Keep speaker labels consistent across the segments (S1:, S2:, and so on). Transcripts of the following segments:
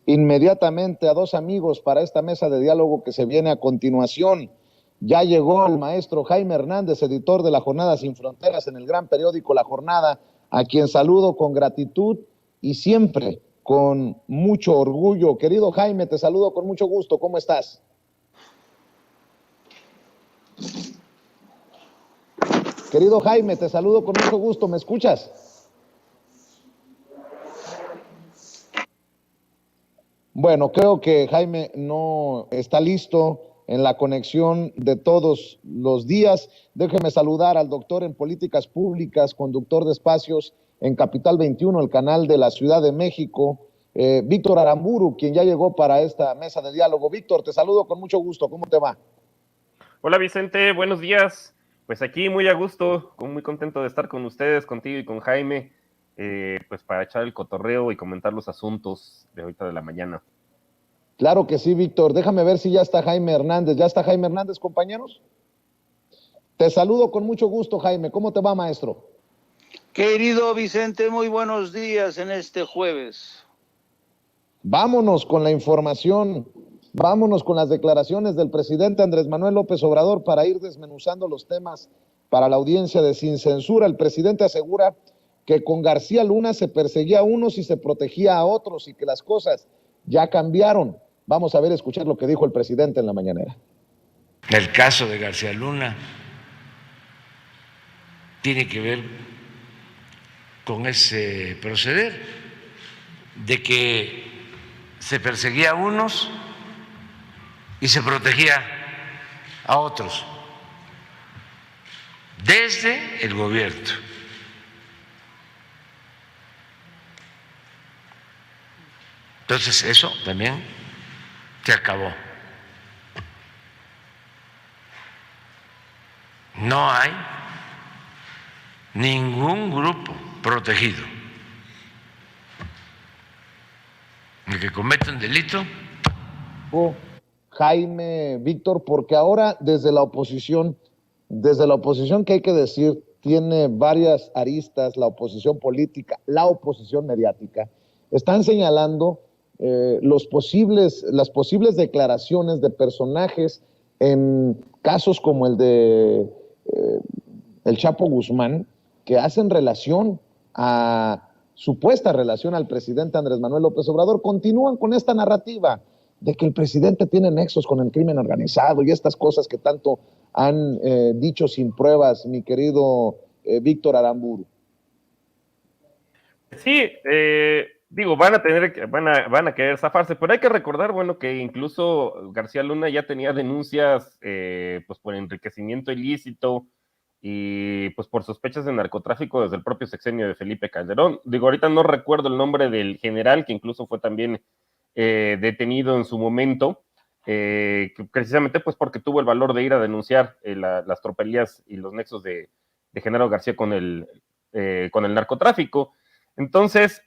S1: inmediatamente a dos amigos para esta mesa de diálogo que se viene a continuación. Ya llegó el maestro Jaime Hernández, editor de La Jornada Sin Fronteras en el gran periódico La Jornada, a quien saludo con gratitud y siempre con mucho orgullo. Querido Jaime, te saludo con mucho gusto. ¿Cómo estás? Querido Jaime, te saludo con mucho gusto. ¿Me escuchas? Bueno, creo que Jaime no está listo en la conexión de todos los días. Déjeme saludar al doctor en políticas públicas, conductor de espacios en Capital 21, el canal de la Ciudad de México, Víctor Aramburu, quien ya llegó para esta mesa de diálogo. Víctor, te saludo con mucho gusto. ¿Cómo te va?
S2: Hola Vicente, buenos días. Pues aquí muy a gusto, muy contento de estar con ustedes, contigo y con Jaime, pues para echar el cotorreo y comentar los asuntos de ahorita de la mañana.
S1: Claro que sí, Víctor. Déjame ver si ya está Jaime Hernández. ¿Ya está Jaime Hernández, compañeros? Te saludo con mucho gusto, Jaime. ¿Cómo te va, maestro?
S3: Querido Vicente, muy buenos días en este jueves.
S1: Vámonos con la información, vámonos con las declaraciones del presidente Andrés Manuel López Obrador para ir desmenuzando los temas para la audiencia de Sin Censura. El presidente asegura que con García Luna se perseguía a unos y se protegía a otros y que las cosas ya cambiaron. Vamos a ver, escuchar lo que dijo el presidente en la mañanera.
S4: El caso de García Luna tiene que ver con ese proceder de que se perseguía a unos y se protegía a otros desde el gobierno. Entonces eso también se acabó. No hay ningún grupo protegido. El que comete un delito.
S1: Jaime, Víctor, porque ahora desde la oposición que hay que decir, tiene varias aristas, la oposición política, la oposición mediática, están señalando las posibles declaraciones de personajes en casos como el de el Chapo Guzmán, que hacen supuesta relación al presidente Andrés Manuel López Obrador. Continúan con esta narrativa de que el presidente tiene nexos con el crimen organizado y estas cosas que tanto han dicho sin pruebas, mi querido Víctor Aramburu.
S2: Sí, digo, van a querer zafarse, pero hay que recordar, bueno, que incluso García Luna ya tenía denuncias, pues por enriquecimiento ilícito y pues por sospechas de narcotráfico desde el propio sexenio de Felipe Calderón. Digo, ahorita no recuerdo el nombre del general, que incluso fue también detenido en su momento, precisamente pues porque tuvo el valor de ir a denunciar las tropelías y los nexos de Genaro García con el narcotráfico. Entonces,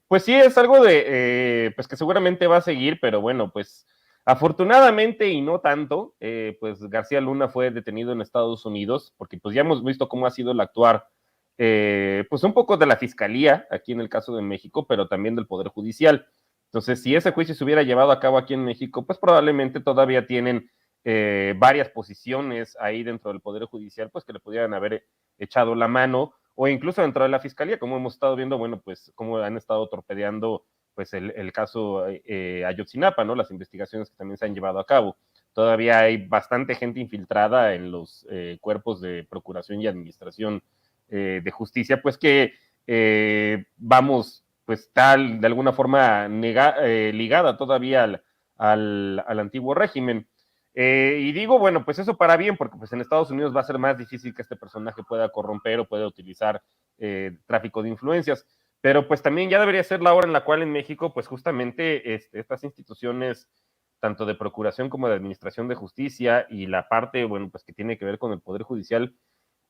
S2: pues sí, es algo pues que seguramente va a seguir, pero bueno, pues afortunadamente y no tanto, pues García Luna fue detenido en Estados Unidos, porque pues ya hemos visto cómo ha sido el actuar, pues un poco de la Fiscalía, aquí en el caso de México, pero también del Poder Judicial. Entonces, si ese juicio se hubiera llevado a cabo aquí en México, pues probablemente todavía tienen varias posiciones ahí dentro del Poder Judicial, pues que le pudieran haber echado la mano, o incluso dentro de la Fiscalía, como hemos estado viendo, bueno, pues cómo han estado torpedeando pues el caso Ayotzinapa, ¿no? Las investigaciones que también se han llevado a cabo. Todavía hay bastante gente infiltrada en los cuerpos de procuración y administración de justicia, pues que vamos, pues tal, de alguna forma ligada todavía al antiguo régimen. Y digo, bueno, pues eso para bien, porque pues en Estados Unidos va a ser más difícil que este personaje pueda corromper o pueda utilizar tráfico de influencias, pero pues también ya debería ser la hora en la cual en México, pues justamente estas instituciones, tanto de procuración como de administración de justicia y la parte, bueno, pues que tiene que ver con el Poder Judicial,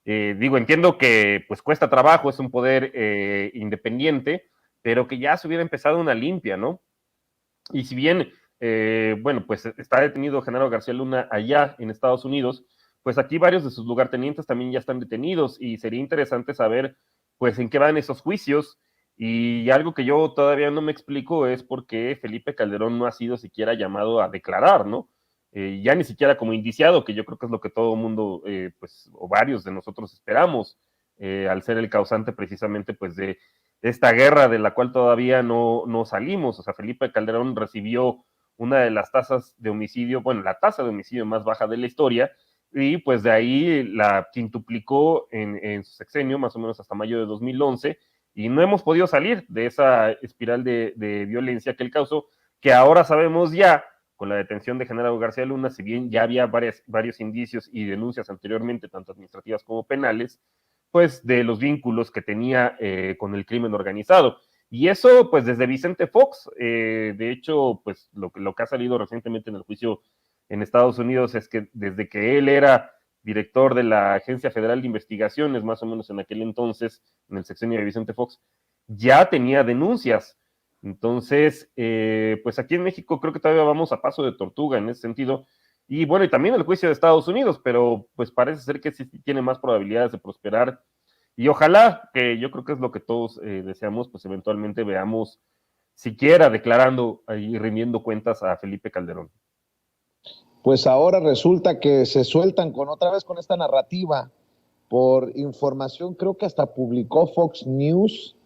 S2: digo, entiendo que pues cuesta trabajo, es un poder independiente, pero que ya se hubiera empezado una limpia, ¿no? Y si bien, bueno, pues está detenido Genaro García Luna allá en Estados Unidos, pues aquí varios de sus lugartenientes también ya están detenidos y sería interesante saber, pues, en qué van esos juicios Y algo que yo todavía no me explico es por qué Felipe Calderón no ha sido siquiera llamado a declarar, ¿no? Ya ni siquiera como indiciado, que yo creo que es lo que todo el mundo, pues, o varios de nosotros esperamos, al ser el causante precisamente, pues, de esta guerra de la cual todavía no salimos. O sea, Felipe Calderón recibió una de las tasas de homicidio, bueno, la tasa de homicidio más baja de la historia, y pues de ahí la quintuplicó en su sexenio, más o menos hasta mayo de 2011, y no hemos podido salir de esa espiral de violencia que él causó, que ahora sabemos ya, con la detención de Genaro García Luna, si bien ya había varios indicios y denuncias anteriormente, tanto administrativas como penales, pues de los vínculos que tenía con el crimen organizado. Y eso, pues desde Vicente Fox, de hecho, pues lo que ha salido recientemente en el juicio en Estados Unidos es que desde que él era director de la Agencia Federal de Investigaciones, más o menos en aquel entonces, en el sexenio de Vicente Fox, ya tenía denuncias. Entonces, pues aquí en México creo que todavía vamos a paso de tortuga en ese sentido. Y bueno, y también el juicio de Estados Unidos, pero pues parece ser que sí tiene más probabilidades de prosperar. Y ojalá, que yo creo que es lo que todos deseamos, pues eventualmente veamos siquiera declarando y rindiendo cuentas a Felipe Calderón.
S1: Pues ahora resulta que se sueltan otra vez con esta narrativa. Por información, creo que hasta publicó Fox News.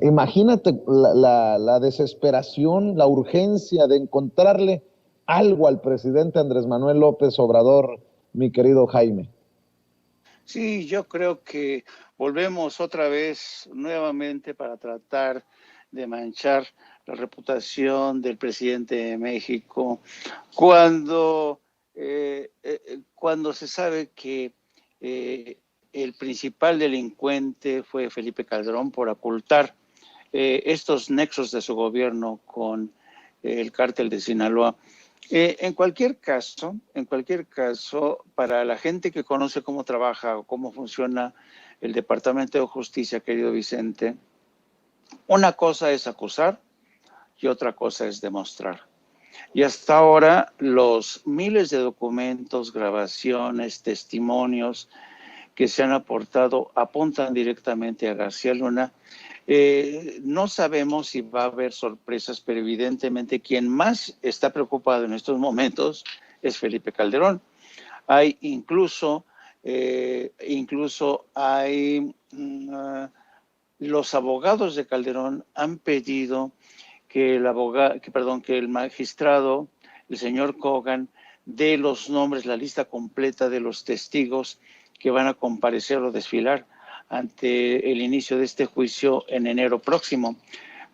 S1: Imagínate la desesperación, la urgencia de encontrarle algo al presidente Andrés Manuel López Obrador, mi querido Jaime.
S3: Sí, yo creo que volvemos otra vez nuevamente para tratar de manchar la reputación del presidente de México cuando, cuando se sabe que el principal delincuente fue Felipe Calderón por ocultar estos nexos de su gobierno con el cártel de Sinaloa. En cualquier caso, para la gente que conoce cómo trabaja o cómo funciona el Departamento de Justicia, querido Vicente, una cosa es acusar y otra cosa es demostrar. Y hasta ahora los miles de documentos, grabaciones, testimonios que se han aportado apuntan directamente a García Luna. No sabemos si va a haber sorpresas, pero evidentemente quien más está preocupado en estos momentos es Felipe Calderón. Hay incluso los abogados de Calderón han pedido que el magistrado, el señor Kogan, dé los nombres, la lista completa de los testigos que van a comparecer o desfilar ante el inicio de este juicio en enero próximo.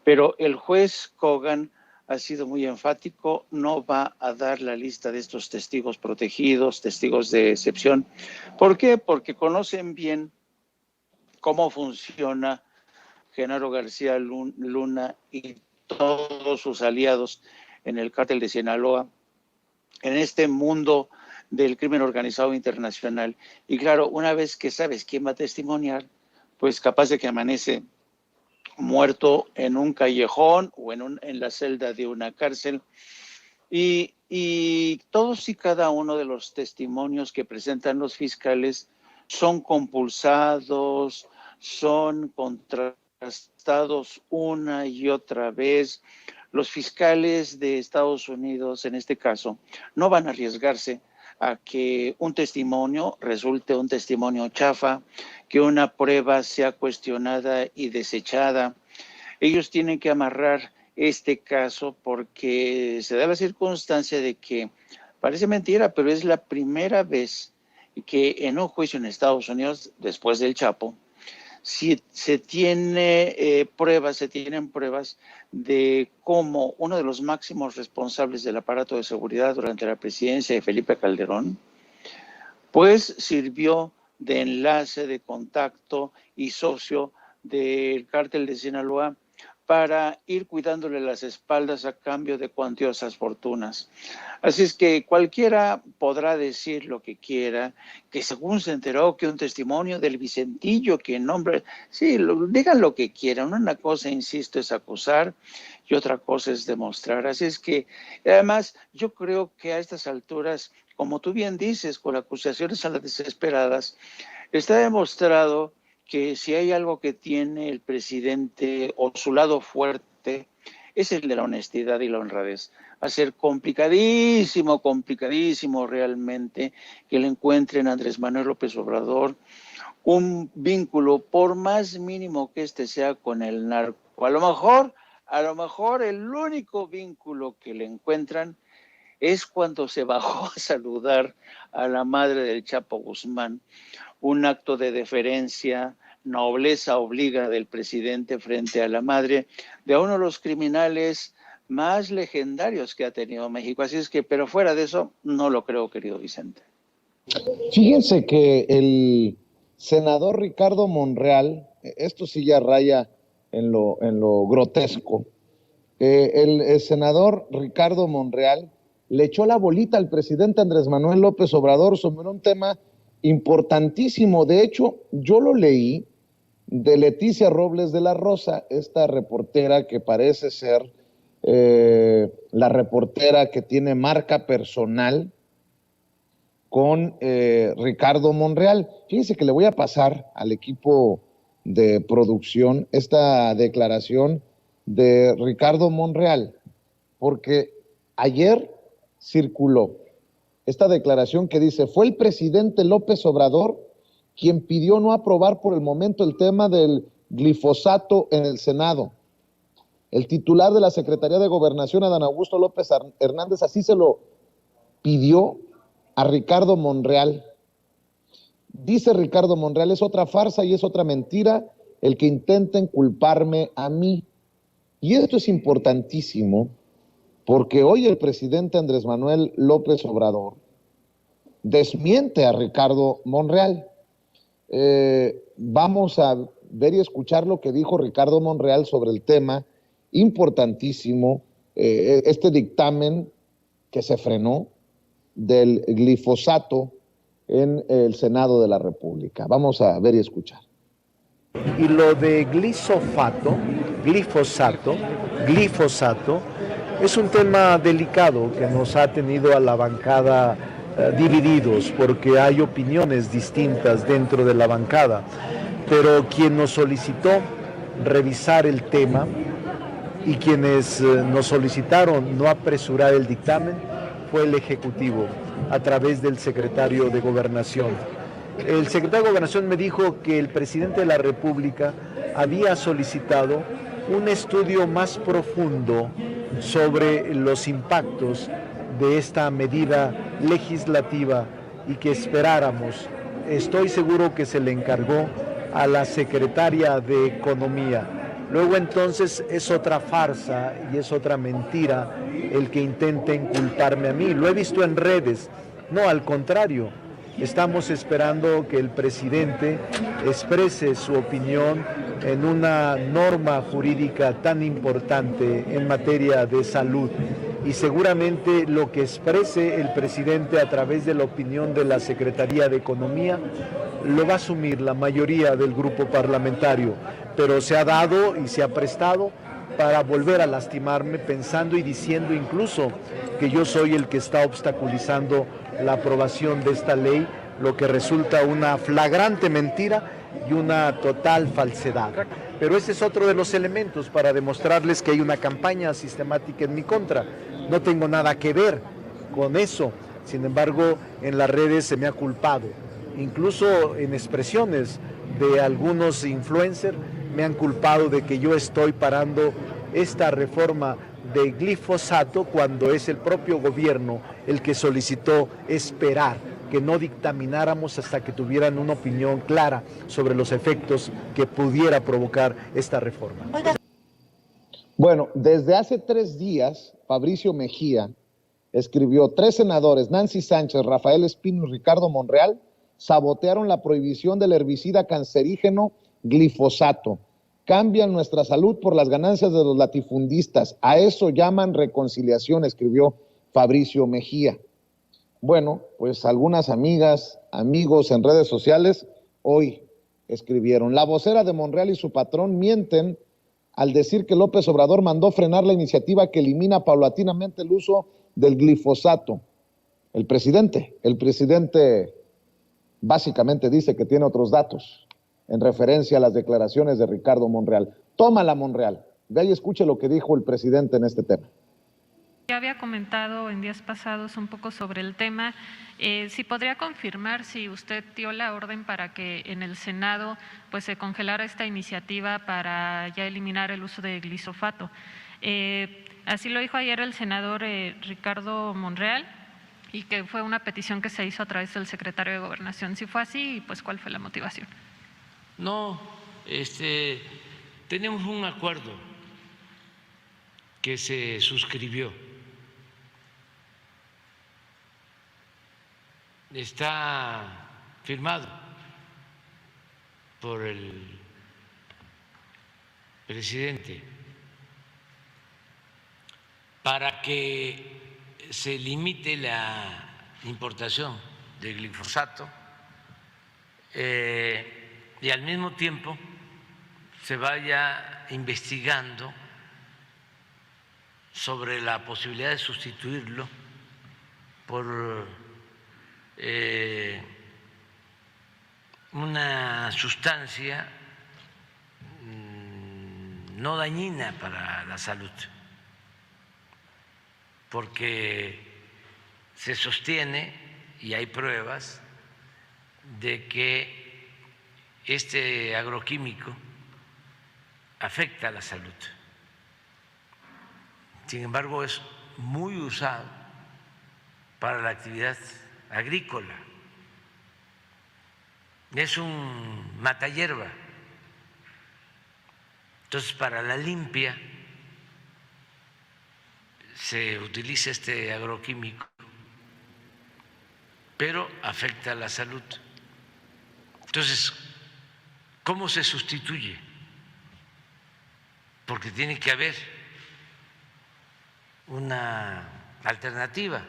S3: Pero el juez Kogan ha sido muy enfático, no va a dar la lista de estos testigos protegidos, testigos de excepción. ¿Por qué? Porque conocen bien cómo funciona Genaro García Luna y todos sus aliados en el cártel de Sinaloa, en este mundo del crimen organizado internacional. Y claro, una vez que sabes quién va a testimoniar, pues capaz de que amanece muerto en un callejón o en la celda de una cárcel. Y todos y cada uno de los testimonios que presentan los fiscales son compulsados, son contrastados una y otra vez. Los fiscales de Estados Unidos, en este caso, no van a arriesgarse a que un testimonio resulte un testimonio chafa, que una prueba sea cuestionada y desechada. Ellos tienen que amarrar este caso porque se da la circunstancia de que, parece mentira, pero es la primera vez que en un juicio en Estados Unidos, después del Chapo, si se tienen pruebas de cómo uno de los máximos responsables del aparato de seguridad durante la presidencia de Felipe Calderón, pues sirvió de enlace, de contacto y socio del cártel de Sinaloa para ir cuidándole las espaldas a cambio de cuantiosas fortunas. Así es que cualquiera podrá decir lo que quiera, que según se enteró que un testimonio del Vicentillo, que nombre, sí, digan lo que quieran. Una cosa, insisto, es acusar y otra cosa es demostrar. Así es que, además, yo creo que a estas alturas, como tú bien dices, con acusaciones a las desesperadas, está demostrado que si hay algo que tiene el presidente o su lado fuerte, es el de la honestidad y la honradez. Va a ser complicadísimo, complicadísimo realmente que le encuentren a Andrés Manuel López Obrador un vínculo, por más mínimo que este sea, con el narco. A lo mejor el único vínculo que le encuentran es cuando se bajó a saludar a la madre del Chapo Guzmán, un acto de deferencia, nobleza obliga del presidente frente a la madre de uno de los criminales más legendarios que ha tenido México. Así es que, pero fuera de eso, no lo creo, querido Vicente.
S1: Fíjense que el senador Ricardo Monreal, esto sí ya raya en lo grotesco, el senador Ricardo Monreal le echó la bolita al presidente Andrés Manuel López Obrador sobre un tema importantísimo. De hecho, yo lo leí de Leticia Robles de la Rosa, esta reportera que parece ser la reportera que tiene marca personal con Ricardo Monreal. Fíjense que le voy a pasar al equipo de producción esta declaración de Ricardo Monreal, porque ayer circuló esta declaración que dice: fue el presidente López Obrador quien pidió no aprobar por el momento el tema del glifosato en el Senado. El titular de la Secretaría de Gobernación, Adán Augusto López Hernández, así se lo pidió a Ricardo Monreal. Dice Ricardo Monreal: es otra farsa y es otra mentira el que intenten culparme a mí. Y esto es importantísimo porque hoy el presidente Andrés Manuel López Obrador desmiente a Ricardo Monreal. Vamos a ver y escuchar lo que dijo Ricardo Monreal sobre el tema importantísimo, este dictamen que se frenó del glifosato en el Senado de la República. Vamos a ver y escuchar.
S5: Y lo de glifosato, es un tema delicado que nos ha tenido a la bancada divididos, porque hay opiniones distintas dentro de la bancada. Pero quien nos solicitó revisar el tema y quienes nos solicitaron no apresurar el dictamen fue el Ejecutivo, a través del secretario de Gobernación. El secretario de Gobernación me dijo que el presidente de la República había solicitado un estudio más profundo sobre los impactos de esta medida legislativa y que esperáramos. Estoy seguro que se le encargó a la secretaria de Economía. Luego entonces es otra farsa y es otra mentira el que intenten culparme a mí. Lo he visto en redes. No, al contrario, estamos esperando que el presidente exprese su opinión en una norma jurídica tan importante en materia de salud. Y seguramente lo que exprese el presidente a través de la opinión de la Secretaría de Economía lo va a asumir la mayoría del grupo parlamentario, pero se ha dado y se ha prestado para volver a lastimarme, pensando y diciendo incluso que yo soy el que está obstaculizando la aprobación de esta ley, lo que resulta una flagrante mentira y una total falsedad. Pero ese es otro de los elementos para demostrarles que hay una campaña sistemática en mi contra. No tengo nada que ver con eso. Sin embargo, en las redes se me ha culpado. Incluso en expresiones de algunos influencers me han culpado de que yo estoy parando esta reforma de glifosato cuando es el propio gobierno el que solicitó esperar que no dictamináramos hasta que tuvieran una opinión clara sobre los efectos que pudiera provocar esta reforma.
S1: Bueno, desde hace 3 días, Fabricio Mejía escribió: 3 senadores, Nancy Sánchez, Rafael Espino y Ricardo Monreal, sabotearon la prohibición del herbicida cancerígeno glifosato. Cambian nuestra salud por las ganancias de los latifundistas. A eso llaman reconciliación, escribió Fabricio Mejía. Bueno, pues algunas amigas, amigos en redes sociales hoy escribieron: la vocera de Monreal y su patrón mienten al decir que López Obrador mandó frenar la iniciativa que elimina paulatinamente el uso del glifosato. El presidente básicamente dice que tiene otros datos. en referencia a las declaraciones de Ricardo Monreal. Tómala, Monreal. Ve y escuche lo que dijo el presidente en este tema.
S6: Ya había comentado en días pasados un poco sobre el tema. Si podría confirmar si usted dio la orden para que en el Senado pues se congelara esta iniciativa para ya eliminar el uso de glifosato. Así lo dijo ayer el senador Ricardo Monreal, y que fue una petición que se hizo a través del secretario de Gobernación. Si fue así, pues ¿cuál fue la motivación?
S4: No, tenemos un acuerdo que se suscribió. Está firmado por el presidente para que se limite la importación de glifosato y al mismo tiempo se vaya investigando sobre la posibilidad de sustituirlo por una sustancia no dañina para la salud, porque se sostiene, y hay pruebas, de que este agroquímico afecta a la salud. Sin embargo, es muy usado para la actividad agrícola. Es un matahierba. Entonces, para la limpia se utiliza este agroquímico, pero afecta a la salud. Entonces, ¿cómo se sustituye? Porque tiene que haber una alternativa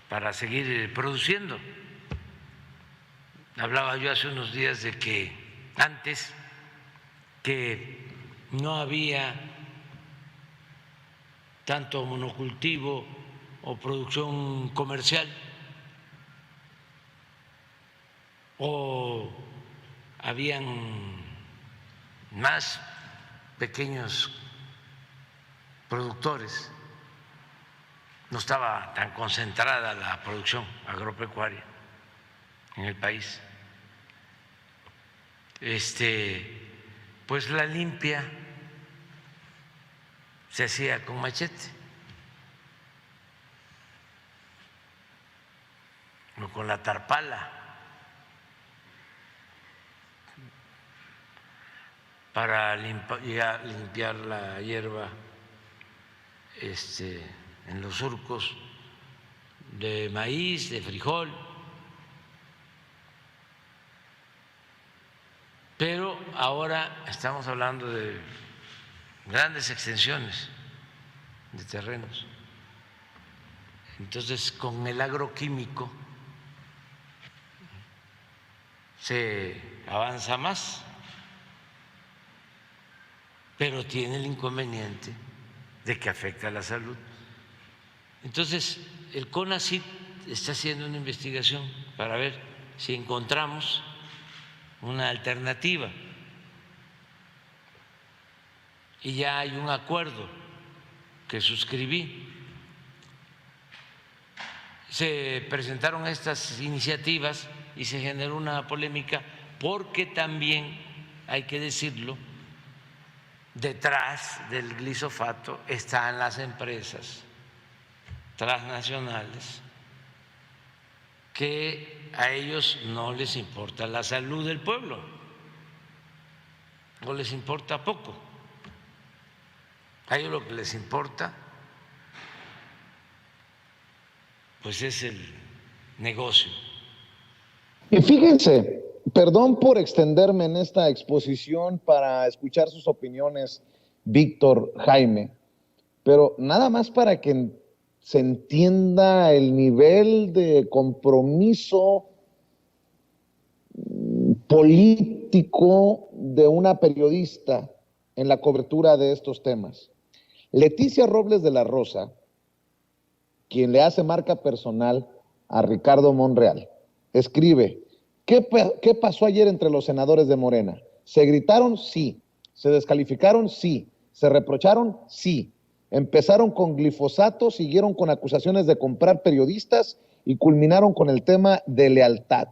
S4: para seguir produciendo. Hablaba yo hace unos días de que antes que no había tanto monocultivo o producción comercial, o habían más pequeños productores, no estaba tan concentrada la producción agropecuaria en el país. Pues la limpia se hacía con machete o con la tarpala para limpiar la hierba en los surcos de maíz, de frijol. Pero ahora estamos hablando de grandes extensiones de terrenos. Entonces, con el agroquímico se avanza más, pero tiene el inconveniente de que afecta a la salud. Entonces, el CONACYT está haciendo una investigación para ver si encontramos una alternativa, y ya hay un acuerdo que suscribí. Se presentaron estas iniciativas y se generó una polémica porque también, hay que decirlo, detrás del glifosato están las empresas transnacionales que a ellos no les importa la salud del pueblo, o les importa poco. A ellos lo que les importa pues es el negocio.
S1: Y fíjense, perdón por extenderme en esta exposición para escuchar sus opiniones, Víctor, Jaime, pero nada más para que se entienda el nivel de compromiso político de una periodista en la cobertura de estos temas. Leticia Robles de la Rosa, quien le hace marca personal a Ricardo Monreal, escribe: ¿Qué pasó ayer entre los senadores de Morena? ¿Se gritaron? Sí. ¿Se descalificaron? Sí. ¿Se reprocharon? Sí. Empezaron con glifosato, siguieron con acusaciones de comprar periodistas y culminaron con el tema de lealtad.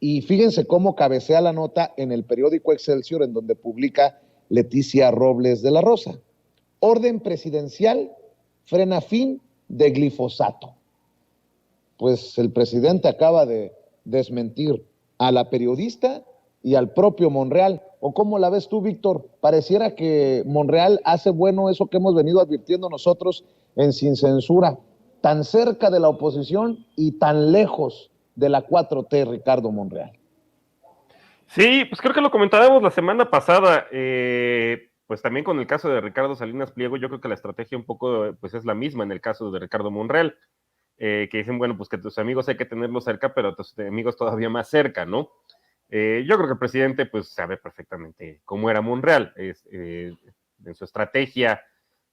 S1: Y fíjense cómo cabecea la nota en el periódico Excelsior, en donde publica Leticia Robles de la Rosa. Orden presidencial frena fin de glifosato. Pues el presidente acaba de desmentir a la periodista y al propio Monreal. ¿O cómo la ves tú, Víctor? Pareciera que Monreal hace bueno eso que hemos venido advirtiendo nosotros en Sin Censura, tan cerca de la oposición y tan lejos de la 4T, Ricardo Monreal.
S2: Sí, pues creo que lo comentábamos la semana pasada, pues también con el caso de Ricardo Salinas Pliego, yo creo que la estrategia un poco pues es la misma en el caso de Ricardo Monreal, que dicen, bueno, pues que tus amigos hay que tenerlos cerca, pero tus amigos todavía más cerca, ¿no? Yo creo que el presidente pues sabe perfectamente cómo era Monreal, en su estrategia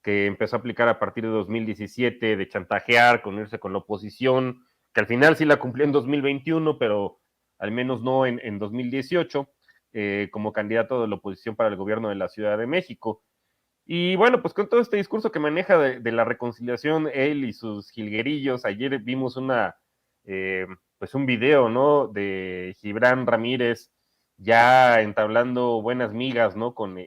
S2: que empezó a aplicar a partir de 2017, de chantajear, con irse con la oposición, que al final sí la cumplió en 2021, pero al menos no en 2018, como candidato de la oposición para el gobierno de la Ciudad de México. Y bueno, pues con todo este discurso que maneja de la reconciliación, él y sus jilguerillos, ayer vimos pues un video, ¿no? De Gibran Ramírez ya entablando buenas migas, ¿no? Con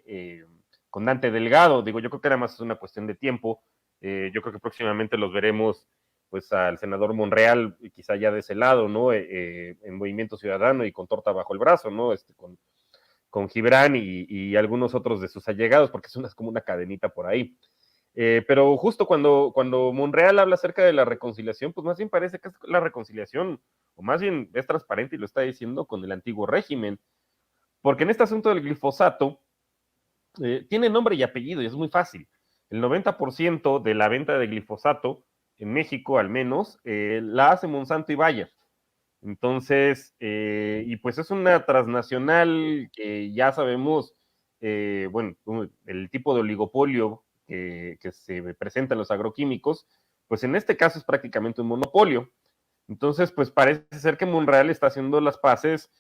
S2: Dante Delgado. Digo, yo creo que era más una cuestión de tiempo. Yo creo que próximamente los veremos, pues al senador Monreal, quizá ya de ese lado, ¿no? En Movimiento Ciudadano y con torta bajo el brazo, ¿no? Con Gibran y algunos otros de sus allegados, porque es como una cadenita por ahí. Pero justo cuando Monreal habla acerca de la reconciliación, pues más bien parece que es la reconciliación, o más bien es transparente y lo está diciendo con el antiguo régimen, porque en este asunto del glifosato tiene nombre y apellido y es muy fácil. El 90% de la venta de glifosato en México, al menos, la hace Monsanto y Bayer. Entonces, y pues es una transnacional que ya sabemos, bueno, el tipo de oligopolio que se presenta en los agroquímicos, pues en este caso es prácticamente un monopolio. Entonces, pues parece ser que Monreal está haciendo las paces,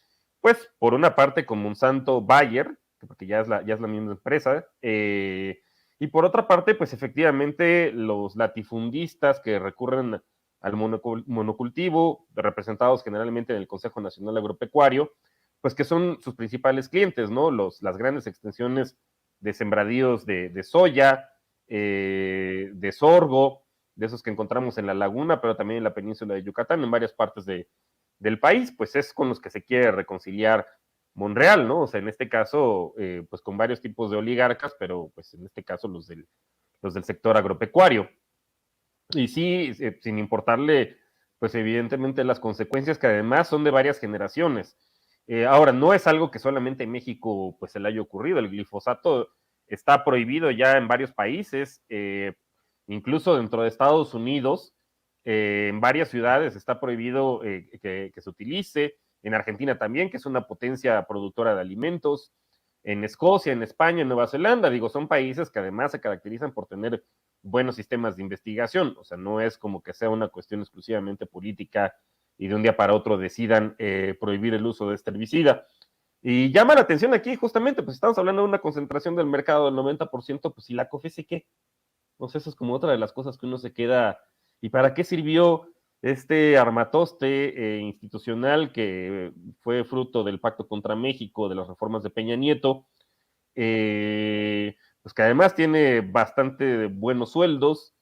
S2: pues por una parte con Monsanto Bayer, porque ya es la misma empresa, y por otra parte, pues efectivamente los latifundistas que recurren al monocultivo, representados generalmente en el Consejo Nacional Agropecuario, pues que son sus principales clientes, ¿no? Las grandes extensiones de sembradíos de soya, de sorgo, de esos que encontramos en la laguna, pero también en la península de Yucatán, en varias partes del país, pues es con los que se quiere reconciliar Monreal, ¿no? O sea, en este caso, pues con varios tipos de oligarcas, pero pues en este caso los del sector agropecuario. Y sí, sin importarle, pues evidentemente las consecuencias que además son de varias generaciones. Ahora, no es algo que solamente en México pues se le haya ocurrido. El glifosato está prohibido ya en varios países, incluso dentro de Estados Unidos, en varias ciudades está prohibido que se utilice. En Argentina también, que es una potencia productora de alimentos. En Escocia, en España, en Nueva Zelanda, digo, son países que además se caracterizan por tener buenos sistemas de investigación, o sea, no es como que sea una cuestión exclusivamente política y de un día para otro decidan prohibir el uso de este herbicida. Y llama la atención aquí justamente, pues estamos hablando de una concentración del mercado del 90%, pues ¿y la COFESE qué? No sé, eso es como otra de las cosas que uno se queda, ¿y para qué sirvió este armatoste institucional que fue fruto del pacto contra México, de las reformas de Peña Nieto? Pues que además tiene bastante buenos sueldos,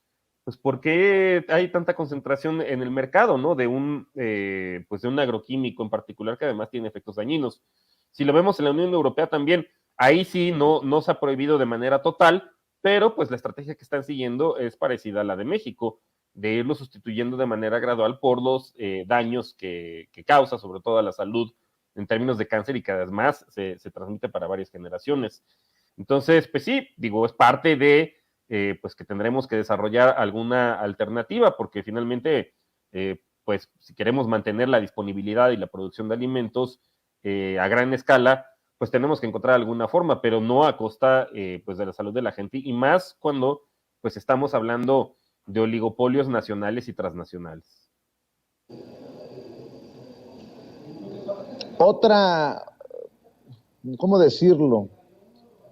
S2: pues ¿por qué hay tanta concentración en el mercado, ¿no? Pues de un agroquímico en particular que además tiene efectos dañinos. Si lo vemos en la Unión Europea también, ahí sí no se ha prohibido de manera total, pero pues la estrategia que están siguiendo es parecida a la de México, de irlo sustituyendo de manera gradual por los daños que causa, sobre todo a la salud en términos de cáncer y que además se transmite para varias generaciones. Entonces, pues sí, digo, es parte de pues que tendremos que desarrollar alguna alternativa, porque finalmente, pues si queremos mantener la disponibilidad y la producción de alimentos a gran escala, pues tenemos que encontrar alguna forma, pero no a costa pues de la salud de la gente, y más cuando pues estamos hablando de oligopolios nacionales y transnacionales.
S1: otra, ¿cómo decirlo?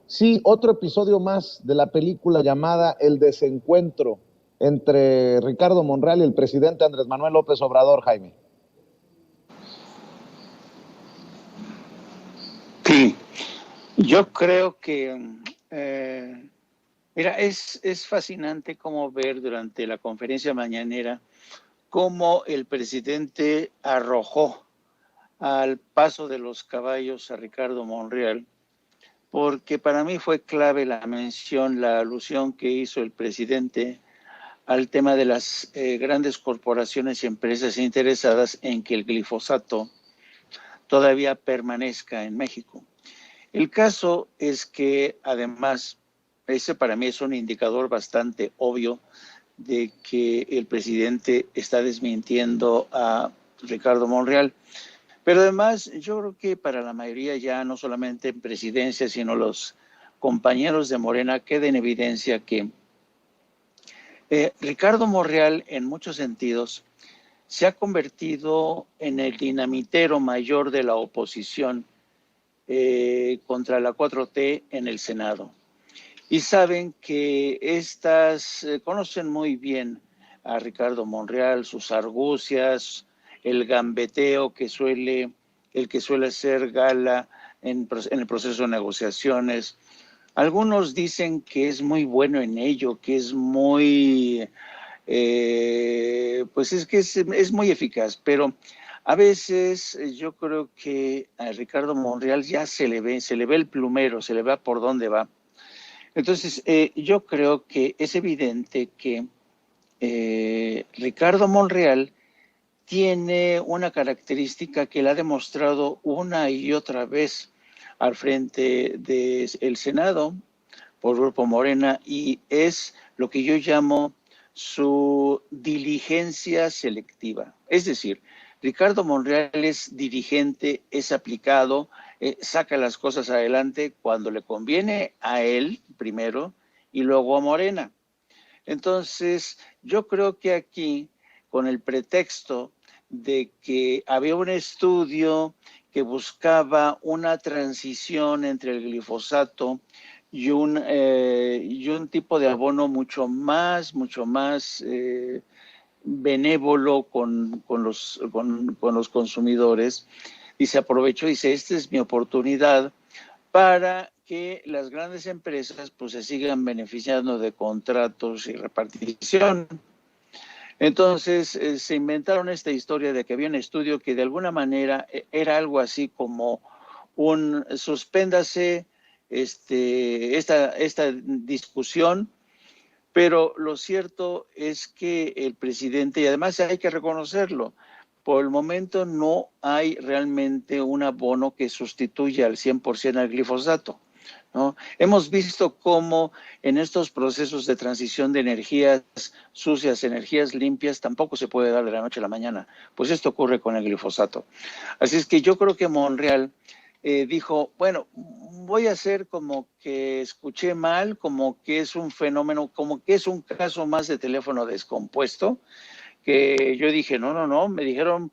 S1: Sí, otro episodio más de la película llamada El desencuentro entre Ricardo Monreal y el presidente Andrés Manuel López Obrador, Jaime.
S3: Sí, yo creo que, mira, es fascinante cómo ver durante la conferencia mañanera cómo el presidente arrojó al paso de los caballos a Ricardo Monreal, porque para mí fue clave la mención, la alusión que hizo el presidente al tema de las grandes corporaciones y empresas interesadas en que el glifosato todavía permanezca en México. El caso es que, además, ese para mí es un indicador bastante obvio de que el presidente está desmintiendo a Ricardo Monreal. Pero además, yo creo que para la mayoría ya, no solamente en presidencia, sino los compañeros de Morena, queda en evidencia que Ricardo Monreal, en muchos sentidos, se ha convertido en el dinamitero mayor de la oposición contra la 4T en el Senado. Y saben que conocen muy bien a Ricardo Monreal, sus argucias, el gambeteo que suele hacer gala en el proceso de negociaciones. Algunos dicen que es muy bueno en ello, que es muy, pues es muy eficaz, pero a veces yo creo que a Ricardo Monreal ya se le ve el plumero, se le ve por dónde va. Entonces, yo creo que es evidente que Ricardo Monreal tiene una característica que le ha demostrado una y otra vez al frente del Senado por Grupo Morena, y es lo que yo llamo su diligencia selectiva. Es decir, Ricardo Monreal es dirigente, es aplicado, saca las cosas adelante cuando le conviene a él primero y luego a Morena. Entonces, yo creo que aquí, con el pretexto de que había un estudio que buscaba una transición entre el glifosato y un tipo de abono mucho más benévolo con los consumidores, y se aprovechó, dice, esta es mi oportunidad para que las grandes empresas pues se sigan beneficiando de contratos y repartición. Entonces se inventaron esta historia de que había un estudio que de alguna manera era algo así como un suspéndase esta discusión, pero lo cierto es que el presidente, y además hay que reconocerlo, por el momento no hay realmente un abono que sustituya al 100% al glifosato, ¿no? Hemos visto cómo en estos procesos de transición de energías sucias, energías limpias, tampoco se puede dar de la noche a la mañana. Pues esto ocurre con el glifosato. Así es que yo creo que Monreal dijo, bueno, voy a hacer como que escuché mal, como que es un fenómeno, como que es un caso más de teléfono descompuesto, que yo dije, no, me dijeron,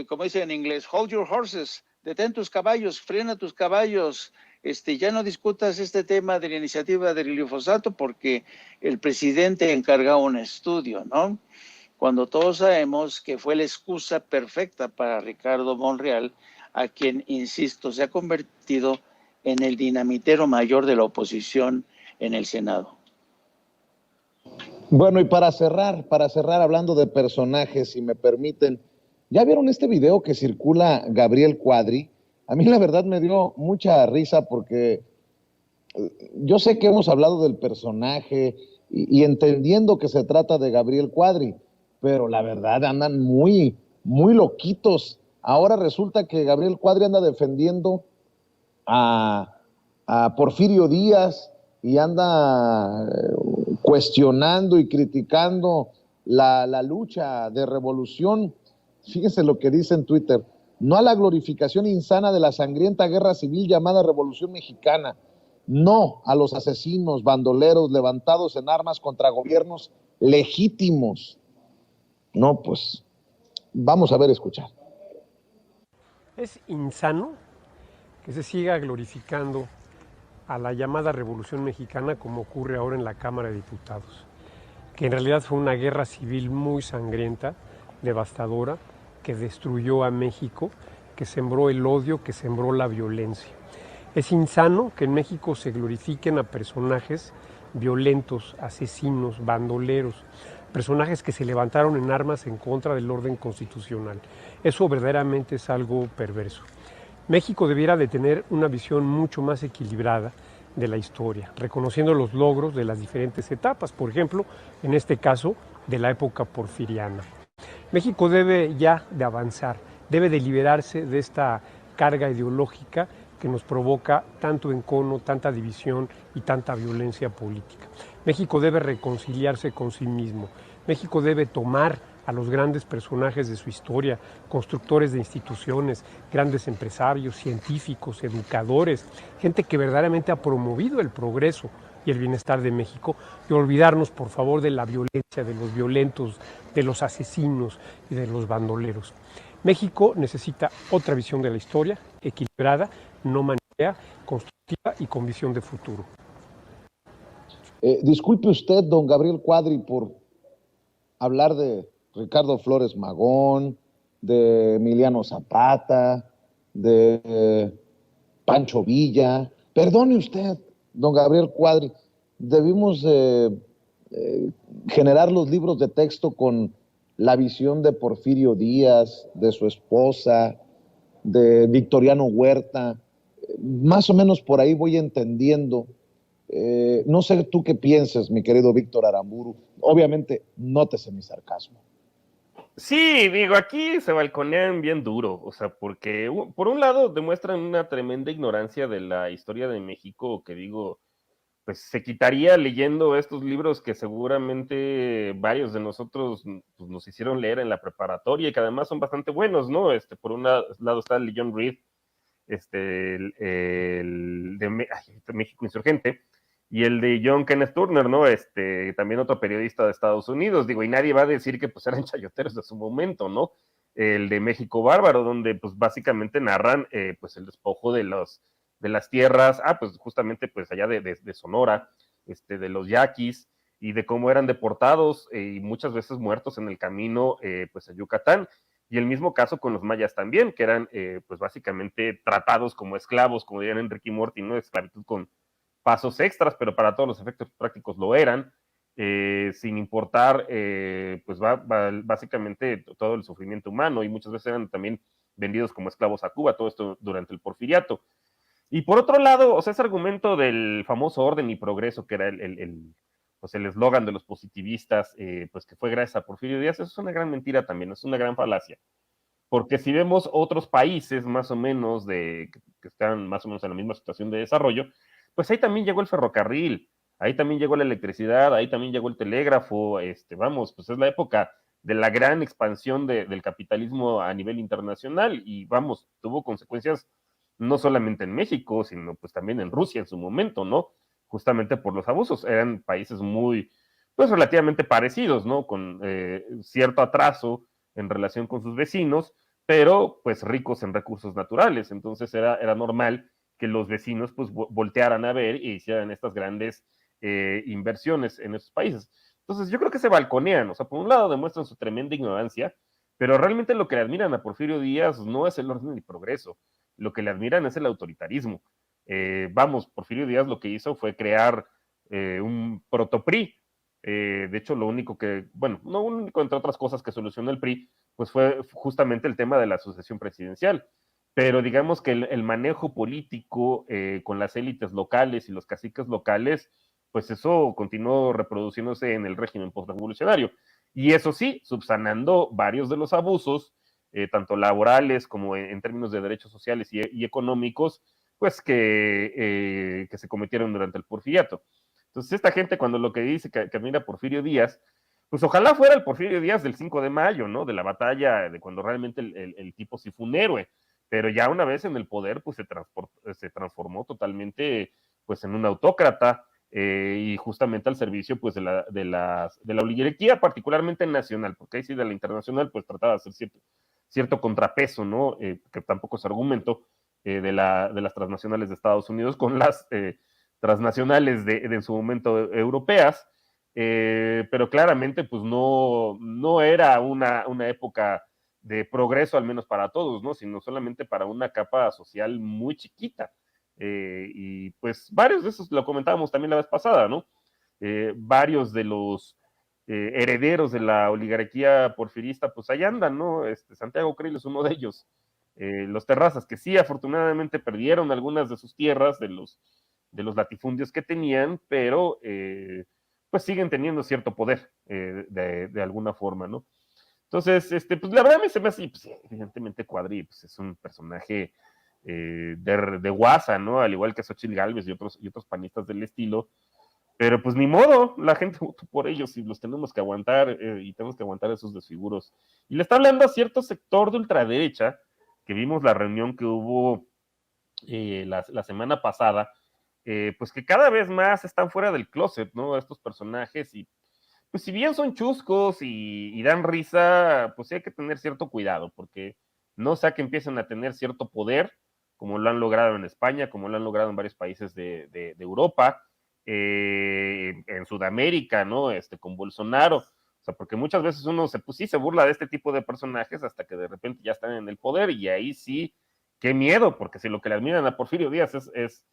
S3: como dicen en inglés, hold your horses, detén tus caballos, frena tus caballos, ya no discutas este tema de la iniciativa del glifosato porque el presidente encargó un estudio, ¿no? Cuando todos sabemos que fue la excusa perfecta para Ricardo Monreal, a quien, insisto, se ha convertido en el dinamitero mayor de la oposición en el Senado.
S1: Bueno, y para cerrar hablando de personajes, si me permiten, ¿ya vieron este video que circula Gabriel Cuadri? A mí la verdad me dio mucha risa porque yo sé que hemos hablado del personaje y entendiendo que se trata de Gabriel Cuadri, pero la verdad andan muy loquitos. Ahora resulta que Gabriel Cuadri anda defendiendo a Porfirio Díaz y anda cuestionando y criticando la lucha de revolución. Fíjense lo que dice en Twitter: no a la glorificación insana de la sangrienta guerra civil llamada Revolución Mexicana, no a los asesinos, bandoleros levantados en armas contra gobiernos legítimos. No, pues vamos a ver, escuchar.
S7: Es insano que se siga glorificando a la llamada Revolución Mexicana como ocurre ahora en la Cámara de Diputados, que en realidad fue una guerra civil muy sangrienta, devastadora, que destruyó a México, que sembró el odio, que sembró la violencia. Es insano que en México se glorifiquen a personajes violentos, asesinos, bandoleros, personajes que se levantaron en armas en contra del orden constitucional. Eso verdaderamente es algo perverso. México debiera de tener una visión mucho más equilibrada de la historia, reconociendo los logros de las diferentes etapas, por ejemplo, en este caso, de la época porfiriana. México debe ya de avanzar, debe de liberarse de esta carga ideológica que nos provoca tanto encono, tanta división y tanta violencia política. México debe reconciliarse con sí mismo. México debe tomar a los grandes personajes de su historia, constructores de instituciones, grandes empresarios, científicos, educadores, gente que verdaderamente ha promovido el progreso y el bienestar de México, y olvidarnos, por favor, de la violencia, de los violentos, de los asesinos y de los bandoleros. México necesita otra visión de la historia, equilibrada, no maniquea, constructiva y con visión de futuro.
S1: Disculpe usted, don Gabriel Cuadri, por hablar de Ricardo Flores Magón, de Emiliano Zapata, de Pancho Villa. Perdone usted, don Gabriel Cuadri, debimos generar los libros de texto con la visión de Porfirio Díaz, de su esposa, de Victoriano Huerta. Más o menos por ahí voy entendiendo. No sé tú qué piensas, mi querido Víctor Aramburu. Obviamente, nótese mi sarcasmo.
S2: Sí, digo, aquí se balconean bien duro, o sea, porque por un lado demuestran una tremenda ignorancia de la historia de México, que digo, pues se quitaría leyendo estos libros que seguramente varios de nosotros pues, nos hicieron leer en la preparatoria y que además son bastante buenos, ¿no? Por un lado está el de John Reed, el de México Insurgente, y el de John Kenneth Turner, ¿no? También otro periodista de Estados Unidos, digo, y nadie va a decir que pues eran chayoteros de su momento, ¿no? El de México Bárbaro, donde pues básicamente narran pues el despojo de las tierras, pues justamente pues allá de Sonora, de los yaquis, y de cómo eran deportados y muchas veces muertos en el camino pues a Yucatán. Y el mismo caso con los mayas también, que eran pues básicamente tratados como esclavos, como dirían Enrique y Morty, ¿no? Esclavitud con pasos extras, pero para todos los efectos prácticos lo eran, sin importar pues básicamente todo el sufrimiento humano, y muchas veces eran también vendidos como esclavos a Cuba, todo esto durante el porfiriato. Y por otro lado, o sea, ese argumento del famoso orden y progreso, que era pues el eslogan de los positivistas, pues que fue gracias a Porfirio Díaz, eso es una gran mentira también, es una gran falacia. Porque si vemos otros países más o menos que están más o menos en la misma situación de desarrollo, pues ahí también llegó el ferrocarril, ahí también llegó la electricidad, ahí también llegó el telégrafo, vamos, pues es la época de la gran expansión del capitalismo a nivel internacional, y vamos, tuvo consecuencias no solamente en México, sino pues también en Rusia en su momento, ¿no? Justamente por los abusos. Eran países muy, pues relativamente parecidos, ¿no? Con cierto atraso en relación con sus vecinos, pero pues ricos en recursos naturales. Entonces era normal que los vecinos pues voltearan a ver y hicieran estas grandes inversiones en esos países. Entonces yo creo que se balconean, o sea, por un lado demuestran su tremenda ignorancia, pero realmente lo que le admiran a Porfirio Díaz no es el orden ni el progreso, lo que le admiran es el autoritarismo. Vamos, Porfirio Díaz lo que hizo fue crear un protopri. De hecho, lo único que, bueno, no único entre otras cosas que solucionó el PRI, pues fue justamente el tema de la sucesión presidencial. Pero digamos que el manejo político con las élites locales y los caciques locales, pues eso continuó reproduciéndose en el régimen postrevolucionario. Y eso sí, subsanando varios de los abusos, tanto laborales como en términos de derechos sociales y económicos, pues que se cometieron durante el porfiriato. Entonces, esta gente cuando lo que dice que admira a Porfirio Díaz, pues ojalá fuera el Porfirio Díaz del 5 de mayo, ¿no? De la batalla, de cuando realmente el tipo sí fue un héroe, pero ya una vez en el poder, pues se transformó totalmente pues en un autócrata, y justamente al servicio pues de la oligarquía, particularmente nacional, porque ahí sí de la internacional pues trataba de hacer cierto contrapeso, ¿no? Que tampoco es argumento de las transnacionales de Estados Unidos con las transnacionales de en su momento europeas, pero claramente pues no era una época de progreso, al menos para todos, ¿no? Sino solamente para una capa social muy chiquita. Y pues varios de esos, lo comentábamos también la vez pasada, ¿no? Varios de los herederos de la oligarquía porfirista, pues ahí andan, ¿no? Santiago Krill es uno de ellos. Los Terrazas, que sí, afortunadamente perdieron algunas de sus tierras, de los latifundios que tenían, pero pues siguen teniendo cierto poder de alguna forma, ¿no? Entonces, pues la verdad a mí se me hace, pues, evidentemente Cuadri pues, es un personaje de guasa, ¿no? Al igual que Xochitl Gálvez y otros panistas del estilo, pero pues ni modo, la gente votó por ellos y los tenemos que aguantar y tenemos que aguantar esos desfiguros. Y le está hablando a cierto sector de ultraderecha, que vimos la reunión que hubo la semana pasada, pues que cada vez más están fuera del closet, ¿no? Estos personajes y pues si bien son chuscos y dan risa, pues sí hay que tener cierto cuidado, porque no sea que empiecen a tener cierto poder, como lo han logrado en España, como lo han logrado en varios países de Europa, en Sudamérica, ¿no? Con Bolsonaro. O sea, porque muchas veces uno pues sí se burla de este tipo de personajes hasta que de repente ya están en el poder y ahí sí, qué miedo, porque si lo que le admiran a Porfirio Díaz es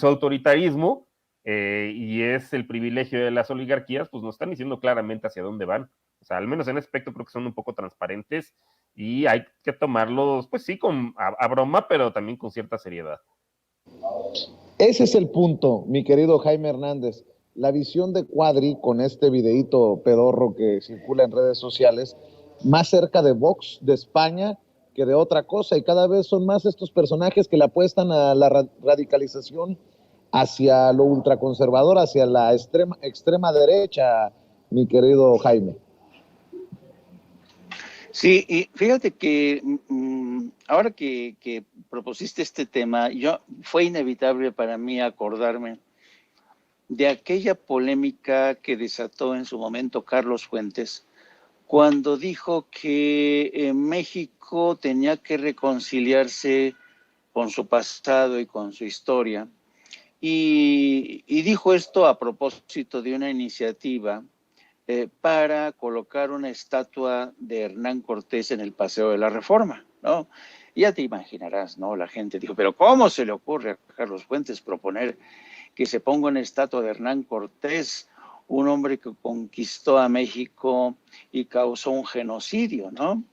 S2: su autoritarismo, y es el privilegio de las oligarquías, pues nos están diciendo claramente hacia dónde van. O sea, al menos en ese aspecto creo que son un poco transparentes y hay que tomarlos, pues sí, a broma, pero también con cierta seriedad.
S1: Ese es el punto, mi querido Jaime Hernández. La visión de Cuadri con este videíto pedorro que circula en redes sociales, más cerca de Vox, de España, que de otra cosa. Y cada vez son más estos personajes que le apuestan a la radicalización hacia lo ultraconservador, hacia la extrema derecha, mi querido Jaime.
S3: Sí, y fíjate que ahora que propusiste este tema, fue inevitable para mí acordarme de aquella polémica que desató en su momento Carlos Fuentes, cuando dijo que México tenía que reconciliarse con su pasado y con su historia. Y dijo esto a propósito de una iniciativa para colocar una estatua de Hernán Cortés en el Paseo de la Reforma, ¿no? Y ya te imaginarás, ¿no? La gente dijo, pero ¿cómo se le ocurre a Carlos Fuentes proponer que se ponga una estatua de Hernán Cortés, un hombre que conquistó a México y causó un genocidio, ¿no?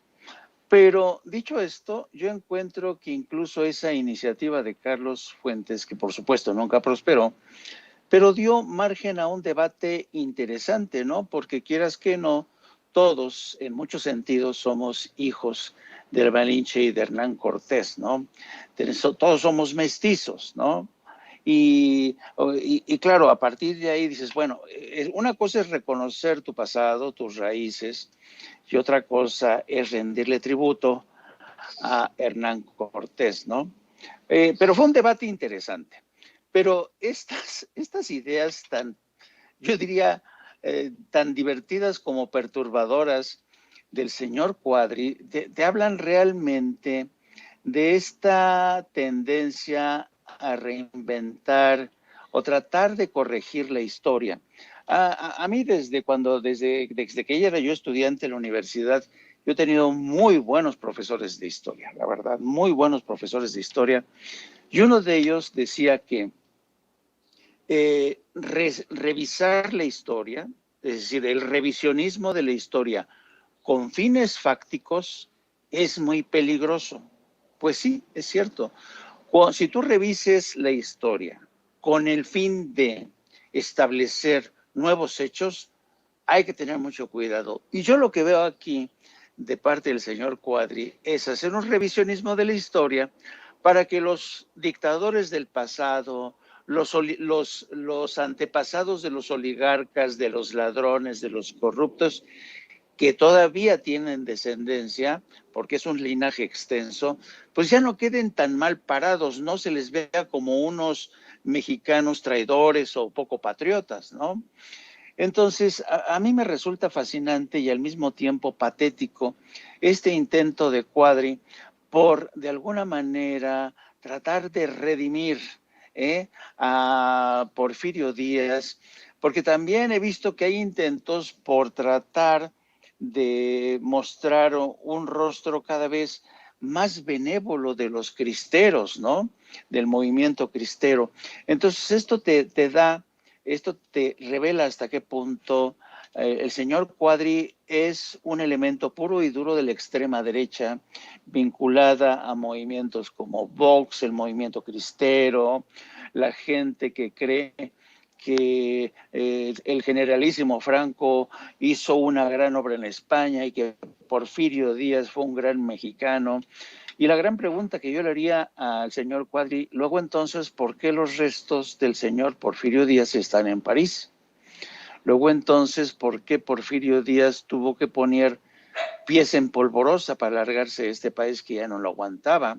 S3: Pero dicho esto, yo encuentro que incluso esa iniciativa de Carlos Fuentes, que por supuesto nunca prosperó, pero dio margen a un debate interesante, ¿no? Porque quieras que no, todos, en muchos sentidos, somos hijos del Malinche y de Hernán Cortés, ¿no? Todos somos mestizos, ¿no? Y claro, a partir de ahí dices, bueno, una cosa es reconocer tu pasado, tus raíces, y otra cosa es rendirle tributo a Hernán Cortés, ¿no? Pero fue un debate interesante. Pero estas ideas yo diría, tan divertidas como perturbadoras del señor Cuadri, te hablan realmente de esta tendencia a reinventar o tratar de corregir la historia. A mí desde que era yo estudiante en la universidad, yo he tenido muy buenos profesores de historia, la verdad, muy buenos profesores de historia. Y uno de ellos decía que revisar la historia, es decir, el revisionismo de la historia con fines fácticos es muy peligroso. Pues sí, es cierto. Si tú revises la historia con el fin de establecer nuevos hechos, hay que tener mucho cuidado. Y yo lo que veo aquí de parte del señor Cuadri es hacer un revisionismo de la historia para que los dictadores del pasado, los antepasados de los oligarcas, de los ladrones, de los corruptos, que todavía tienen descendencia, porque es un linaje extenso, pues ya no queden tan mal parados, no se les vea como unos mexicanos traidores o poco patriotas, ¿no? Entonces, a mí me resulta fascinante y al mismo tiempo patético este intento de Quadri por, de alguna manera, tratar de redimir a Porfirio Díaz, porque también he visto que hay intentos por tratar de mostrar un rostro cada vez más benévolo de los cristeros, ¿no? Del movimiento cristero. Entonces, esto te revela hasta qué punto el señor Quadri es un elemento puro y duro de la extrema derecha, vinculada a movimientos como Vox, el movimiento cristero, la gente que cree que el generalísimo Franco hizo una gran obra en España y que Porfirio Díaz fue un gran mexicano. Y la gran pregunta que yo le haría al señor Quadri, luego entonces, ¿por qué los restos del señor Porfirio Díaz están en París? Luego entonces, ¿por qué Porfirio Díaz tuvo que poner pies en polvorosa para largarse de este país que ya no lo aguantaba,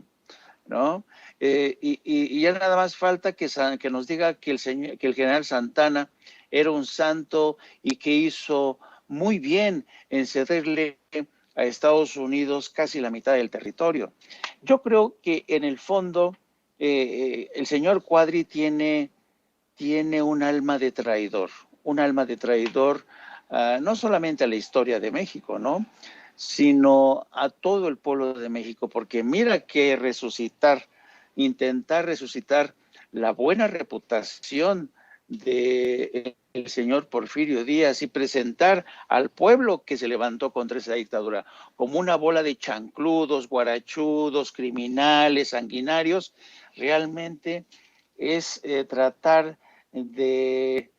S3: ¿no? Y ya nada más falta que nos diga que el general Santana era un santo y que hizo muy bien en cederle a Estados Unidos casi la mitad del territorio. Yo creo que en el fondo el señor Quadri tiene un alma de traidor, no solamente a la historia de México, ¿no? Sino a todo el pueblo de México, porque mira que intentar resucitar la buena reputación del señor Porfirio Díaz y presentar al pueblo que se levantó contra esa dictadura como una bola de chancludos, guarachudos, criminales, sanguinarios, realmente es tratar de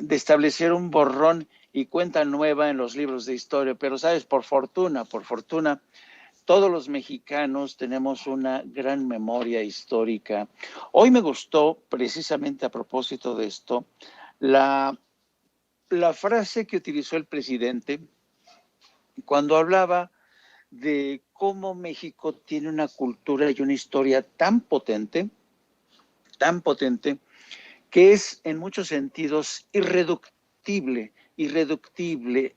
S3: establecer un borrón y cuenta nueva en los libros de historia, pero sabes, por fortuna, todos los mexicanos tenemos una gran memoria histórica. Hoy me gustó, precisamente a propósito de esto, la frase que utilizó el presidente cuando hablaba de cómo México tiene una cultura y una historia tan potente, que es en muchos sentidos irreductible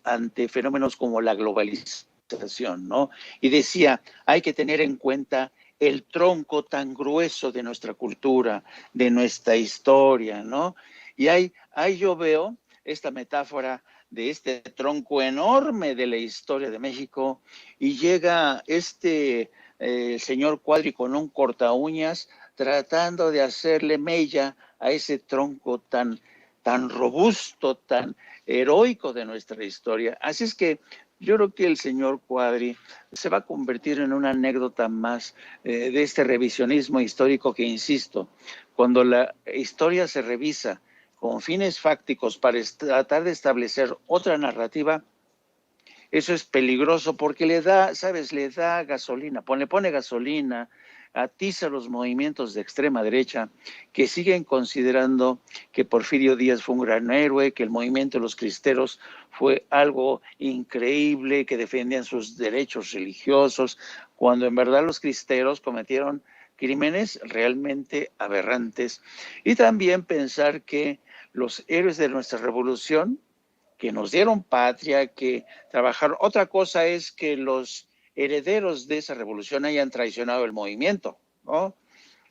S3: ante fenómenos como la globalización, ¿no? Y decía, hay que tener en cuenta el tronco tan grueso de nuestra cultura, de nuestra historia, ¿no? Y ahí yo veo esta metáfora de este tronco enorme de la historia de México y llega señor Quadri con un corta uñas tratando de hacerle mella a ese tronco tan robusto, tan heroico de nuestra historia. Así es que yo creo que el señor Quadri se va a convertir en una anécdota más de este revisionismo histórico que, insisto, cuando la historia se revisa con fines fácticos para tratar de establecer otra narrativa, eso es peligroso porque le da gasolina, le pone gasolina, atiza los movimientos de extrema derecha que siguen considerando que Porfirio Díaz fue un gran héroe, que el movimiento de los cristeros fue algo increíble, que defendían sus derechos religiosos, cuando en verdad los cristeros cometieron crímenes realmente aberrantes. Y también pensar que los héroes de nuestra revolución, que nos dieron patria, que trabajaron. Otra cosa es que los herederos de esa revolución hayan traicionado el movimiento, ¿no?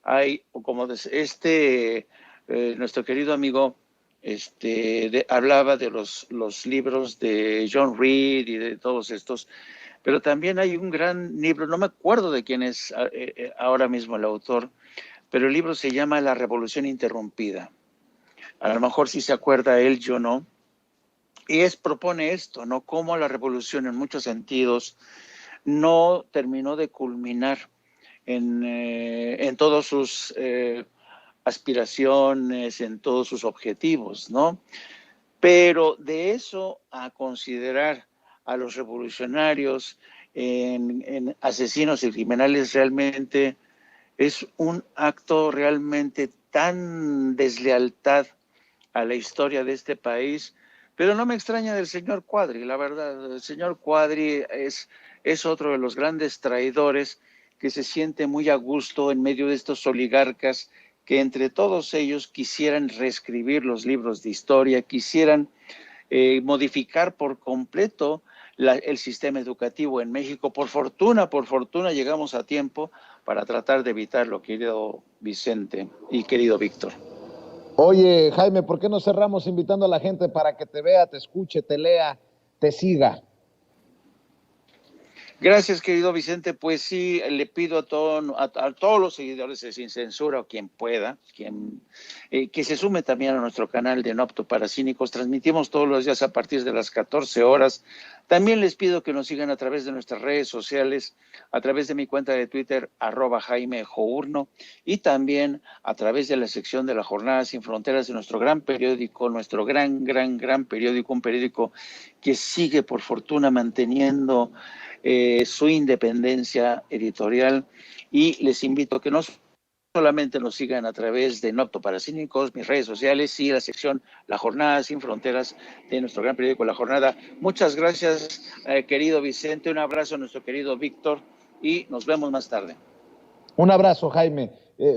S3: Hay, como nuestro querido amigo hablaba de los libros de John Reed y de todos estos, pero también hay un gran libro, no me acuerdo de quién es ahora mismo el autor, pero el libro se llama La Revolución Interrumpida. A lo mejor si se acuerda él, yo no. Y propone esto, ¿no? Cómo la revolución en muchos sentidos no terminó de culminar en todas sus aspiraciones, en todos sus objetivos, ¿no? Pero de eso a considerar a los revolucionarios en asesinos y criminales realmente es un acto realmente tan deslealtad a la historia de este país. Pero no me extraña del señor Quadri, la verdad. El señor Quadri es otro de los grandes traidores que se siente muy a gusto en medio de estos oligarcas que entre todos ellos quisieran reescribir los libros de historia, quisieran modificar por completo el sistema educativo en México. Por fortuna llegamos a tiempo para tratar de evitarlo, querido Vicente y querido Víctor.
S1: Oye, Jaime, ¿por qué no cerramos invitando a la gente para que te vea, te escuche, te lea, te siga?
S3: Gracias, querido Vicente. Pues sí, le pido a todos los seguidores de Sin Censura, o quien pueda, que se sume también a nuestro canal de No Apto para Cínicos. Transmitimos todos los días a partir de las 14 horas. También les pido que nos sigan a través de nuestras redes sociales, a través de mi cuenta de Twitter, @JaimeJourno, y también a través de la sección de La Jornada Sin Fronteras de nuestro gran periódico, nuestro gran periódico, un periódico que sigue, por fortuna, manteniendo su independencia editorial, y les invito a que no solamente nos sigan a través de No Apto para Cínicos, mis redes sociales y la sección La Jornada Sin Fronteras de nuestro gran periódico La Jornada. Muchas gracias, querido Vicente, un abrazo a nuestro querido Víctor y nos vemos más tarde.
S1: Un abrazo, Jaime.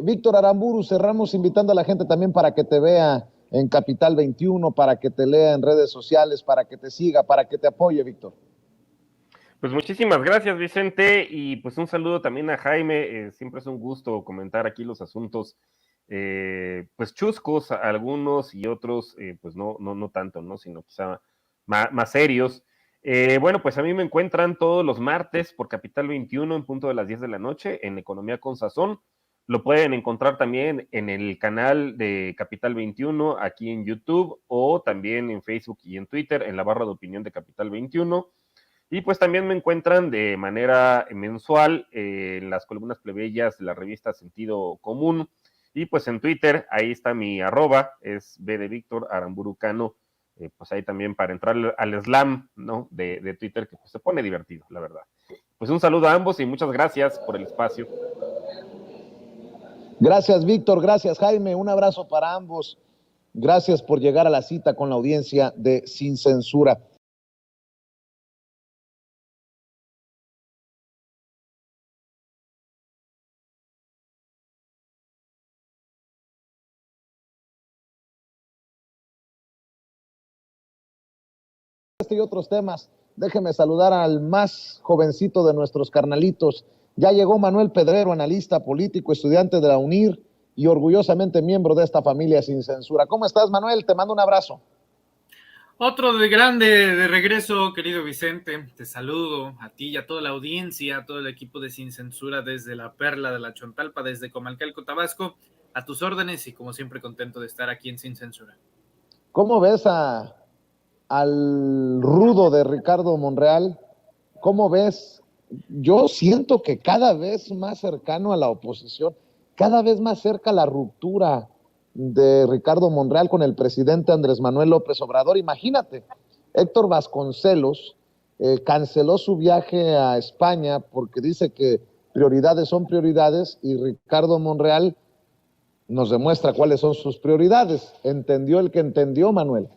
S1: Víctor Aramburu, cerramos invitando a la gente también para que te vea en Capital 21, para que te lea en redes sociales, para que te siga, para que te apoye, Víctor.
S2: Pues muchísimas gracias, Vicente, y pues un saludo también a Jaime. Siempre es un gusto comentar aquí los asuntos, pues chuscos, algunos, y otros, pues no tanto, ¿no? Sino quizá más serios. Bueno, pues a mí me encuentran todos los martes por Capital 21 en punto de las 10 de la noche en Economía con Sazón. Lo pueden encontrar también en el canal de Capital 21 aquí en YouTube, o también en Facebook y en Twitter en la barra de opinión de Capital 21. Y pues también me encuentran de manera mensual en las columnas plebeyas de la revista Sentido Común. Y pues en Twitter, ahí está mi @, es B de Víctor Aramburu Cano. Pues ahí también para entrar al slam, ¿no? de Twitter, que pues se pone divertido, la verdad. Pues un saludo a ambos y muchas gracias por el espacio.
S1: Gracias, Víctor. Gracias, Jaime. Un abrazo para ambos. Gracias por llegar a la cita con la audiencia de Sin Censura. Y otros temas, déjeme saludar al más jovencito de nuestros carnalitos. Ya llegó Manuel Pedrero, analista político, estudiante de la UNIR y orgullosamente miembro de esta familia Sin Censura. ¿Cómo estás, Manuel? Te mando un abrazo.
S8: Otro de grande de regreso, querido Vicente. Te saludo a ti y a toda la audiencia, a todo el equipo de Sin Censura desde la Perla de la Chontalpa, desde Comalcalco, Tabasco, a tus órdenes, y como siempre contento de estar aquí en Sin Censura.
S1: ¿Cómo ves al rudo de Ricardo Monreal? ¿Cómo ves? Yo siento que cada vez más cercano a la oposición, cada vez más cerca a la ruptura de Ricardo Monreal con el presidente Andrés Manuel López Obrador. Imagínate, Héctor Vasconcelos canceló su viaje a España porque dice que prioridades son prioridades, y Ricardo Monreal nos demuestra cuáles son sus prioridades. Entendió el que entendió, Manuel.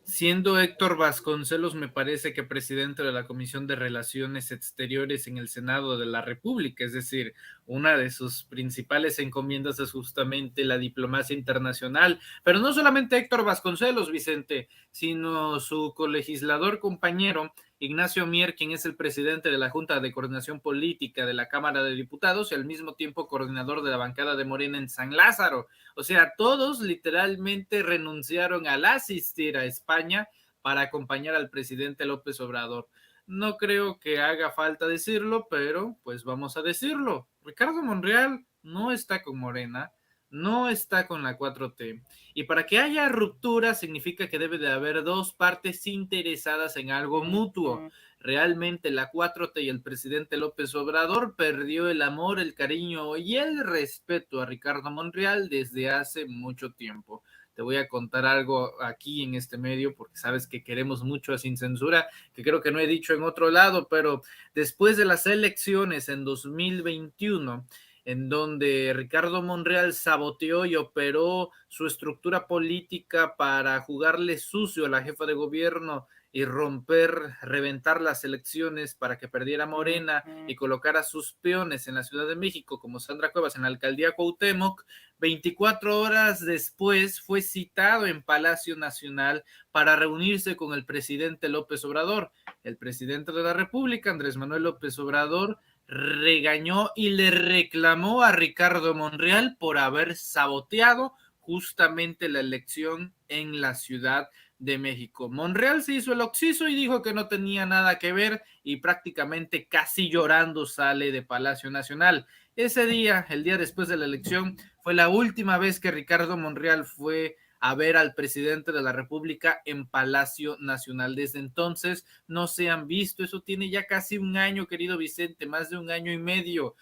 S8: Siendo Héctor Vasconcelos, me parece que presidente de la Comisión de Relaciones Exteriores en el Senado de la República, es decir, una de sus principales encomiendas es justamente la diplomacia internacional, pero no solamente Héctor Vasconcelos, Vicente, sino su colegislador compañero Ignacio Mier, quien es el presidente de la Junta de Coordinación Política de la Cámara de Diputados y al mismo tiempo coordinador de la bancada de Morena en San Lázaro. O sea, todos literalmente renunciaron al asistir a España para acompañar al presidente López Obrador. No creo que haga falta decirlo, pero pues vamos a decirlo. Ricardo Monreal no está con Morena, no está con la 4T. Y para que haya ruptura significa que debe de haber dos partes interesadas en algo mutuo. Realmente la 4T y el presidente López Obrador perdió el amor, el cariño y el respeto a Ricardo Monreal desde hace mucho tiempo. Te voy a contar algo aquí en este medio porque sabes que queremos mucho a Sin Censura, que creo que no he dicho en otro lado, pero después de las elecciones en 2021, en donde Ricardo Monreal saboteó y operó su estructura política para jugarle sucio a la jefa de gobierno y reventar las elecciones para que perdiera Morena y colocar a sus peones en la Ciudad de México, como Sandra Cuevas en la alcaldía Cuauhtémoc, 24 horas después fue citado en Palacio Nacional para reunirse con el presidente López Obrador. El presidente de la República, Andrés Manuel López Obrador, regañó y le reclamó a Ricardo Monreal por haber saboteado justamente la elección en la Ciudad de México. Monreal se hizo el oxiso y dijo que no tenía nada que ver y prácticamente casi llorando sale de Palacio Nacional. Ese día, el día después de la elección, fue la última vez que Ricardo Monreal fue a ver al presidente de la República en Palacio Nacional. Desde entonces no se han visto. Eso tiene ya casi un año, querido Vicente, más de un año y medio.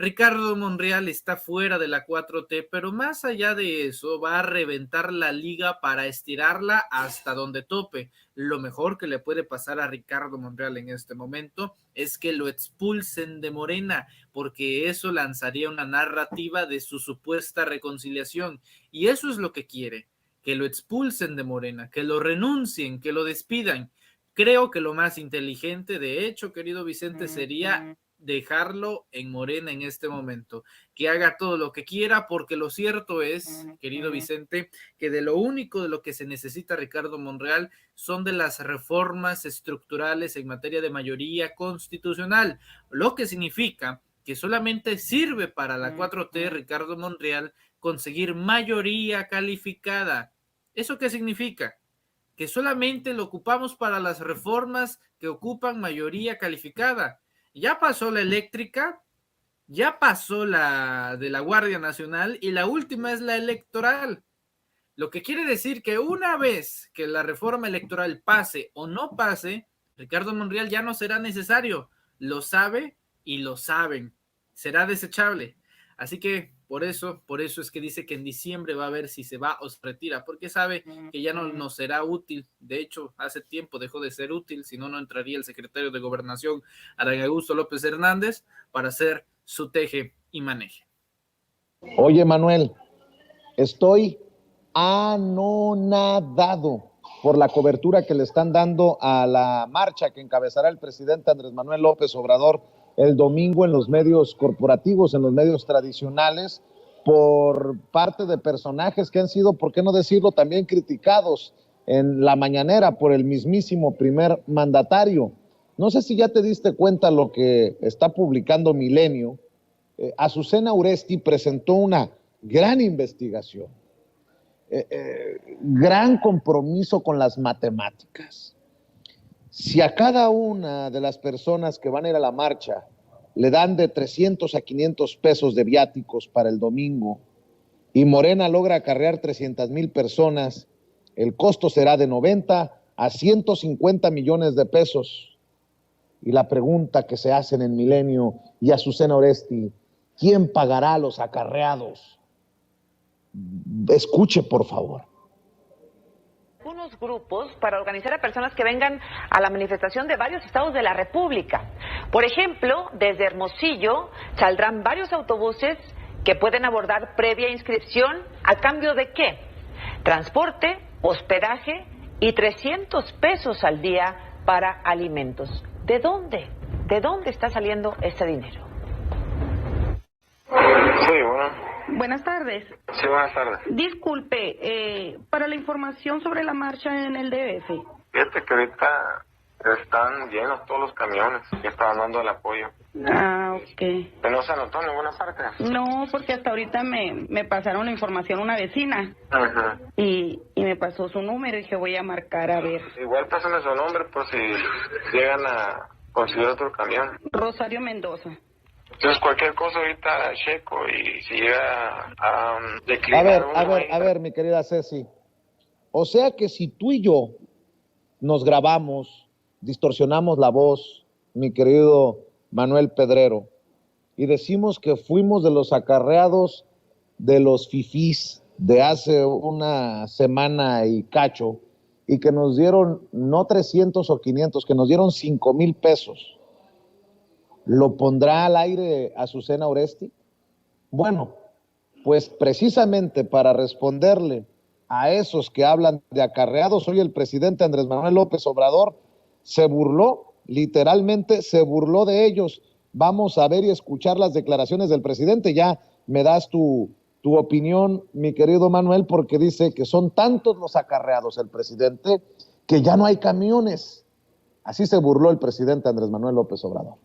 S8: Ricardo Monreal está fuera de la 4T, pero más allá de eso va a reventar la liga para estirarla hasta donde tope. Lo mejor que le puede pasar a Ricardo Monreal en este momento es que lo expulsen de Morena, porque eso lanzaría una narrativa de su supuesta reconciliación, y eso es lo que quiere, que lo expulsen de Morena, que lo renuncien, que lo despidan. Creo que lo más inteligente, de hecho, querido Vicente, sería dejarlo en Morena en este momento, que haga todo lo que quiera, porque lo cierto es, querido Vicente, que de lo único de lo que se necesita Ricardo Monreal son de las reformas estructurales en materia de mayoría constitucional, lo que significa que solamente sirve para la 4T, Ricardo Monreal, conseguir mayoría calificada. ¿Eso qué significa? Que solamente lo ocupamos para las reformas que ocupan mayoría calificada. Ya pasó la eléctrica, ya pasó la de la Guardia Nacional y la última es la electoral. Lo que quiere decir que una vez que la reforma electoral pase o no pase, Ricardo Monreal ya no será necesario. Lo sabe y lo saben. Será desechable. Así que por eso es que dice que en diciembre va a ver si se va o se retira, porque sabe que ya no nos será útil. De hecho, hace tiempo dejó de ser útil, si no, no entraría el secretario de Gobernación, Adán Augusto López Hernández, para hacer su teje y maneje.
S1: Oye, Manuel, estoy anonadado por la cobertura que le están dando a la marcha que encabezará el presidente Andrés Manuel López Obrador el domingo en los medios corporativos, en los medios tradicionales, por parte de personajes que han sido, por qué no decirlo, también criticados en la mañanera por el mismísimo primer mandatario. No sé si ya te diste cuenta lo que está publicando Milenio. Azucena Uresti presentó una gran investigación, gran compromiso con las matemáticas. Si a cada una de las personas que van a ir a la marcha le dan de 300 a 500 pesos de viáticos para el domingo y Morena logra acarrear 300,000 personas, el costo será de 90 a 150 millones de pesos. Y la pregunta que se hacen en Milenio y Azucena Uresti, ¿quién pagará a los acarreados? Escuche, por favor.
S9: Unos grupos para organizar a personas que vengan a la manifestación de varios estados de la República. Por ejemplo, desde Hermosillo saldrán varios autobuses que pueden abordar previa inscripción. ¿A cambio de qué? Transporte, hospedaje y 300 pesos al día para alimentos. ¿De dónde? ¿De dónde está saliendo este dinero?
S10: Sí, bueno.
S11: Buenas tardes.
S10: Sí, buenas tardes.
S11: Disculpe, para la información sobre la marcha en el DF.
S10: Fíjate que ahorita están llenos todos los camiones que estaban dando el apoyo.
S11: Ah, ok.
S10: ¿No se anotó en ninguna parte?
S11: No, porque hasta ahorita me pasaron la información una vecina.
S10: Ajá.
S11: Y me pasó su número y dije voy a marcar a ver.
S10: Igual pásame su nombre por si llegan a conseguir otro camión.
S11: Rosario Mendoza.
S10: Entonces cualquier cosa ahorita checo y si llega a declinar
S1: a ver, mi querida Ceci. O sea que si tú y yo nos grabamos, distorsionamos la voz, mi querido Manuel Pedrero, y decimos que fuimos de los acarreados de los fifís de hace una semana y cacho, y que nos dieron no 300 o 500, que nos dieron 5,000 pesos. ¿Lo pondrá al aire Azucena Uresti? Bueno, pues precisamente para responderle a esos que hablan de acarreados. Hoy el presidente Andrés Manuel López Obrador se burló, literalmente se burló de ellos. Vamos a ver y escuchar las declaraciones del presidente. Ya me das tu opinión, mi querido Manuel, porque dice que son tantos los acarreados el presidente que ya no hay camiones. Así se burló el presidente Andrés Manuel López Obrador.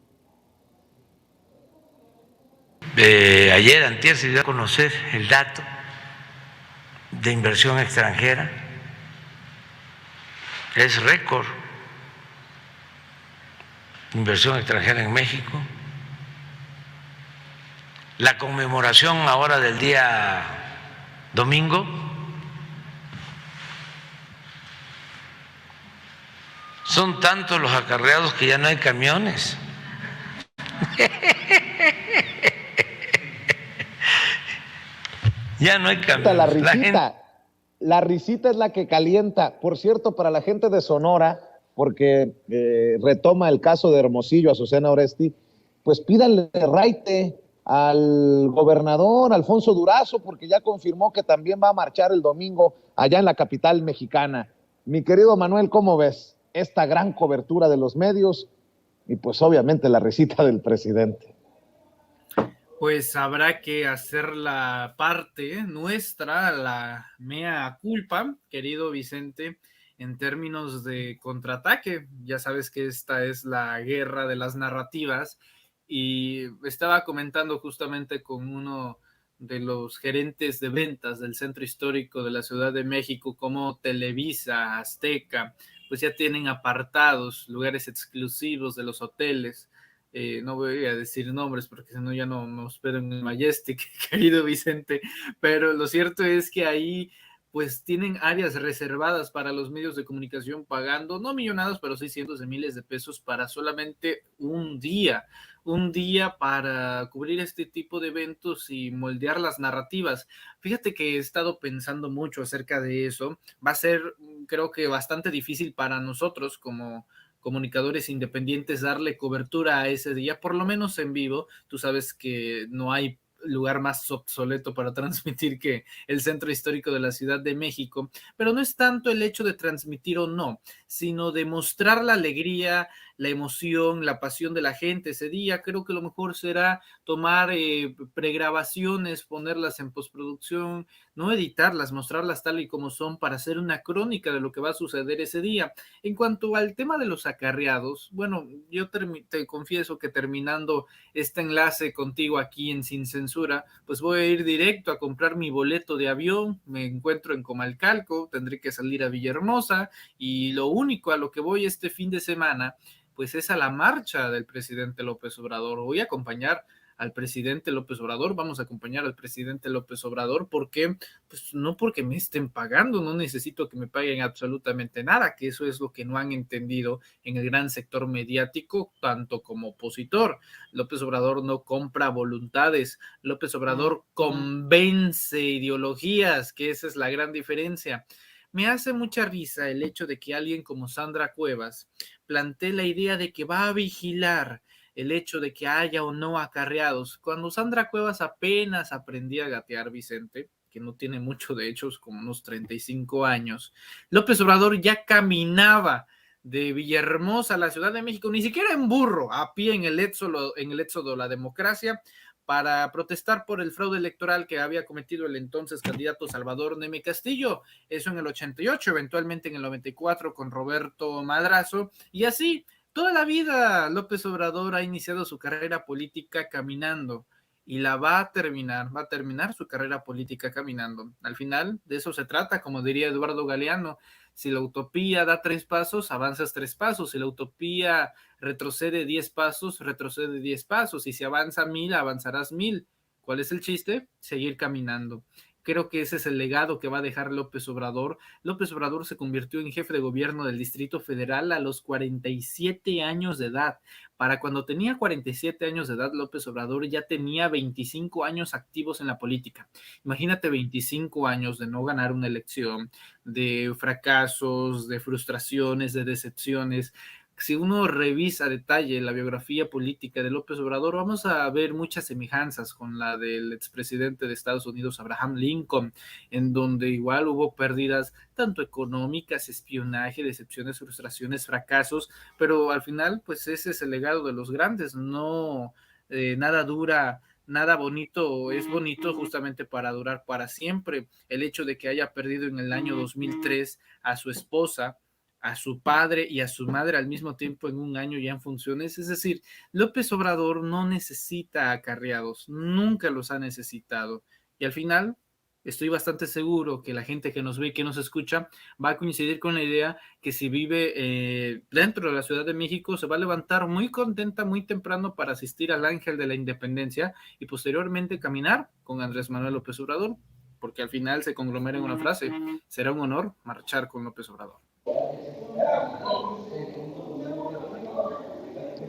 S4: Ayer, antier, se dio a conocer el dato de inversión extranjera. Es récord. Inversión extranjera en México. La conmemoración ahora del día domingo son tantos los acarreados que ya no hay camiones. Ya no hay camiones.
S1: La risita es la que calienta. Por cierto, para la gente de Sonora, porque retoma el caso de Hermosillo, Azucena Oresti, pues pídanle raite al gobernador Alfonso Durazo, porque ya confirmó que también va a marchar el domingo allá en la capital mexicana. Mi querido Manuel, ¿cómo ves esta gran cobertura de los medios y pues obviamente la risita del presidente?
S8: Pues habrá que hacer la parte nuestra, la mea culpa, querido Vicente, en términos de contraataque. Ya sabes que esta es la guerra de las narrativas, y estaba comentando justamente con uno de los gerentes de ventas del Centro Histórico de la Ciudad de México, como Televisa, Azteca, pues ya tienen apartados, lugares exclusivos de los hoteles. No voy a decir nombres porque si no ya no me hospedo en el Majestic, querido Vicente, pero lo cierto es que ahí pues tienen áreas reservadas para los medios de comunicación, pagando no millonadas, pero sí cientos de miles de pesos para solamente un día para cubrir este tipo de eventos y moldear las narrativas. Fíjate que he estado pensando mucho acerca de eso. Va a ser, creo que bastante difícil para nosotros como comunicadores independientes darle cobertura a ese día, por lo menos en vivo. Tú sabes que no hay lugar más obsoleto para transmitir que el Centro Histórico de la Ciudad de México, pero no es tanto el hecho de transmitir o no, sino de mostrar la alegría, la emoción, la pasión de la gente ese día. Creo que lo mejor será tomar pregrabaciones, ponerlas en postproducción, no editarlas, mostrarlas tal y como son para hacer una crónica de lo que va a suceder ese día. En cuanto al tema de los acarreados, bueno, yo te confieso que terminando este enlace contigo aquí en Sin Censura, pues voy a ir directo a comprar mi boleto de avión. Me encuentro en Comalcalco, tendré que salir a Villahermosa, y lo único a lo que voy este fin de semana pues es a la marcha del presidente López Obrador. Voy a acompañar al presidente López Obrador, vamos a acompañar al presidente López Obrador, porque pues no porque me estén pagando, no necesito que me paguen absolutamente nada, que eso es lo que no han entendido en el gran sector mediático, tanto como opositor. López Obrador no compra voluntades, López Obrador convence ideologías, que esa es la gran diferencia. Me hace mucha risa el hecho de que alguien como Sandra Cuevas plantee la idea de que va a vigilar el hecho de que haya o no acarreados. Cuando Sandra Cuevas apenas aprendía a gatear, Vicente, que no tiene mucho, de hecho, es como unos 35 años, López Obrador ya caminaba de Villahermosa a la Ciudad de México, ni siquiera en burro, a pie en el éxodo de la democracia, para protestar por el fraude electoral que había cometido el entonces candidato Salvador Neme Castillo. Eso en el 88, eventualmente en el 94 con Roberto Madrazo, y así toda la vida López Obrador ha iniciado su carrera política caminando, y la va a terminar su carrera política caminando. Al final de eso se trata, como diría Eduardo Galeano: si la utopía da 3 pasos, avanzas 3 pasos. Si la utopía retrocede 10 pasos, retrocede 10 pasos. Y si avanza 1000, avanzarás 1000. ¿Cuál es el chiste? Seguir caminando. Creo que ese es el legado que va a dejar López Obrador. López Obrador se convirtió en jefe de gobierno del Distrito Federal a los 47 años de edad. Para cuando tenía 47 años de edad, López Obrador ya tenía 25 años activos en la política. Imagínate 25 años de no ganar una elección, de fracasos, de frustraciones, de decepciones. si uno revisa a detalle la biografía política de López Obrador, vamos a ver muchas semejanzas con la del expresidente de Estados Unidos, Abraham Lincoln, en donde igual hubo pérdidas tanto económicas, espionaje, decepciones, frustraciones, fracasos, pero al final, pues ese es el legado de los grandes. No, nada dura, nada bonito es bonito justamente para durar para siempre. El hecho de que haya perdido en el año 2003 a su esposa, a su padre y a su madre al mismo tiempo en un año ya en funciones, es decir, López Obrador no necesita acarreados, nunca los ha necesitado, y al final estoy bastante seguro que la gente que nos ve y que nos escucha va a coincidir con la idea que si vive dentro de la Ciudad de México se va a levantar muy contenta muy temprano para asistir al Ángel de la Independencia y posteriormente caminar con Andrés Manuel López Obrador, porque al final se conglomera en una frase: será un honor marchar con López Obrador.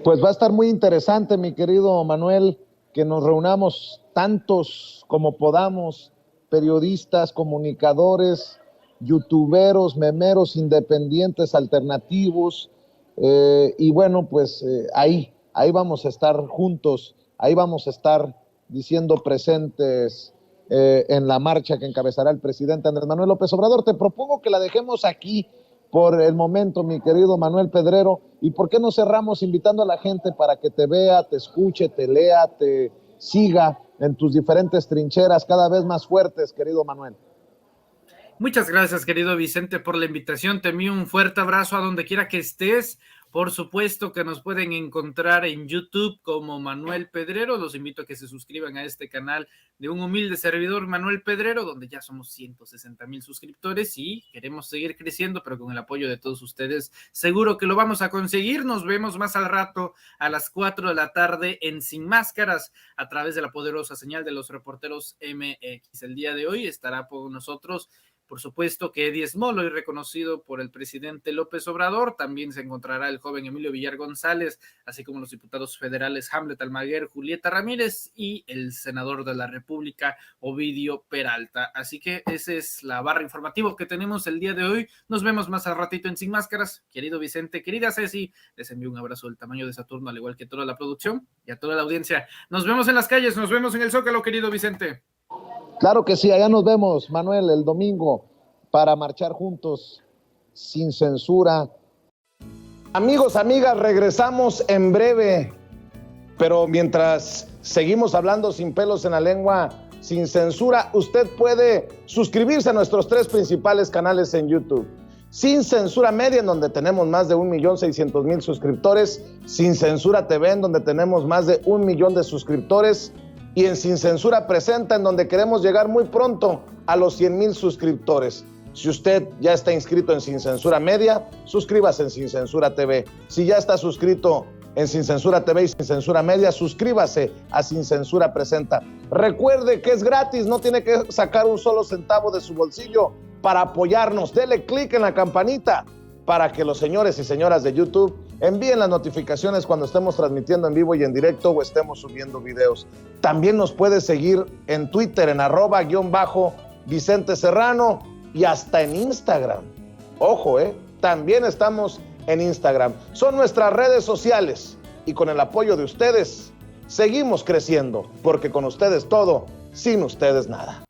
S1: Pues va a estar muy interesante, mi querido Manuel, que nos reunamos tantos como podamos, periodistas, comunicadores, youtuberos, memeros, independientes, alternativos, y bueno, pues ahí vamos a estar juntos, ahí vamos a estar diciendo presentes en la marcha que encabezará el presidente Andrés Manuel López Obrador. Te propongo que la dejemos aquí por el momento, mi querido Manuel Pedrero, y por qué no cerramos invitando a la gente para que te vea, te escuche, te lea, te siga en tus diferentes trincheras cada vez más fuertes, querido Manuel.
S8: Muchas gracias, querido Vicente, por la invitación. Te envío un fuerte abrazo a donde quiera que estés. Por supuesto que nos pueden encontrar en YouTube como Manuel Pedrero. Los invito a que se suscriban a este canal de un humilde servidor, Manuel Pedrero, donde ya somos 160,000 suscriptores y queremos seguir creciendo, pero con el apoyo de todos ustedes seguro que lo vamos a conseguir. Nos vemos más al rato a las 4 de la tarde en Sin Máscaras a través de la poderosa señal de los reporteros MX. El día de hoy estará por nosotros, por supuesto, que Eddie Small, hoy reconocido por el presidente López Obrador. También se encontrará el joven Emilio Villar González, así como los diputados federales Hamlet Almaguer, Julieta Ramírez y el senador de la República, Ovidio Peralta. Así que esa es la barra informativa que tenemos el día de hoy. Nos vemos más al ratito en Sin Máscaras. Querido Vicente, querida Ceci, les envío un abrazo del tamaño de Saturno, al igual que toda la producción y a toda la audiencia. Nos vemos en las calles, nos vemos en el Zócalo, querido Vicente.
S1: Claro que sí, allá nos vemos, Manuel, el domingo para marchar juntos sin censura. Amigos, amigas, regresamos en breve, pero mientras seguimos hablando sin pelos en la lengua, sin censura, usted puede suscribirse a nuestros 3 principales canales en YouTube. Sin Censura Media, en donde tenemos más de 1,600,000 suscriptores, Sin Censura TV, en donde tenemos más de 1 millón de suscriptores, y en Sin Censura Presenta, en donde queremos llegar muy pronto a los 100,000 suscriptores. Si usted ya está inscrito en Sin Censura Media, suscríbase en Sin Censura TV. Si ya está suscrito en Sin Censura TV y Sin Censura Media, suscríbase a Sin Censura Presenta. Recuerde que es gratis, no tiene que sacar un solo centavo de su bolsillo para apoyarnos. Dele clic en la campanita para que los señores y señoras de YouTube envíen las notificaciones cuando estemos transmitiendo en vivo y en directo o estemos subiendo videos. También nos puede seguir en Twitter en @Vicente Serrano y hasta en Instagram. Ojo, también estamos en Instagram. Son nuestras redes sociales y con el apoyo de ustedes seguimos creciendo, porque con ustedes todo, sin ustedes nada.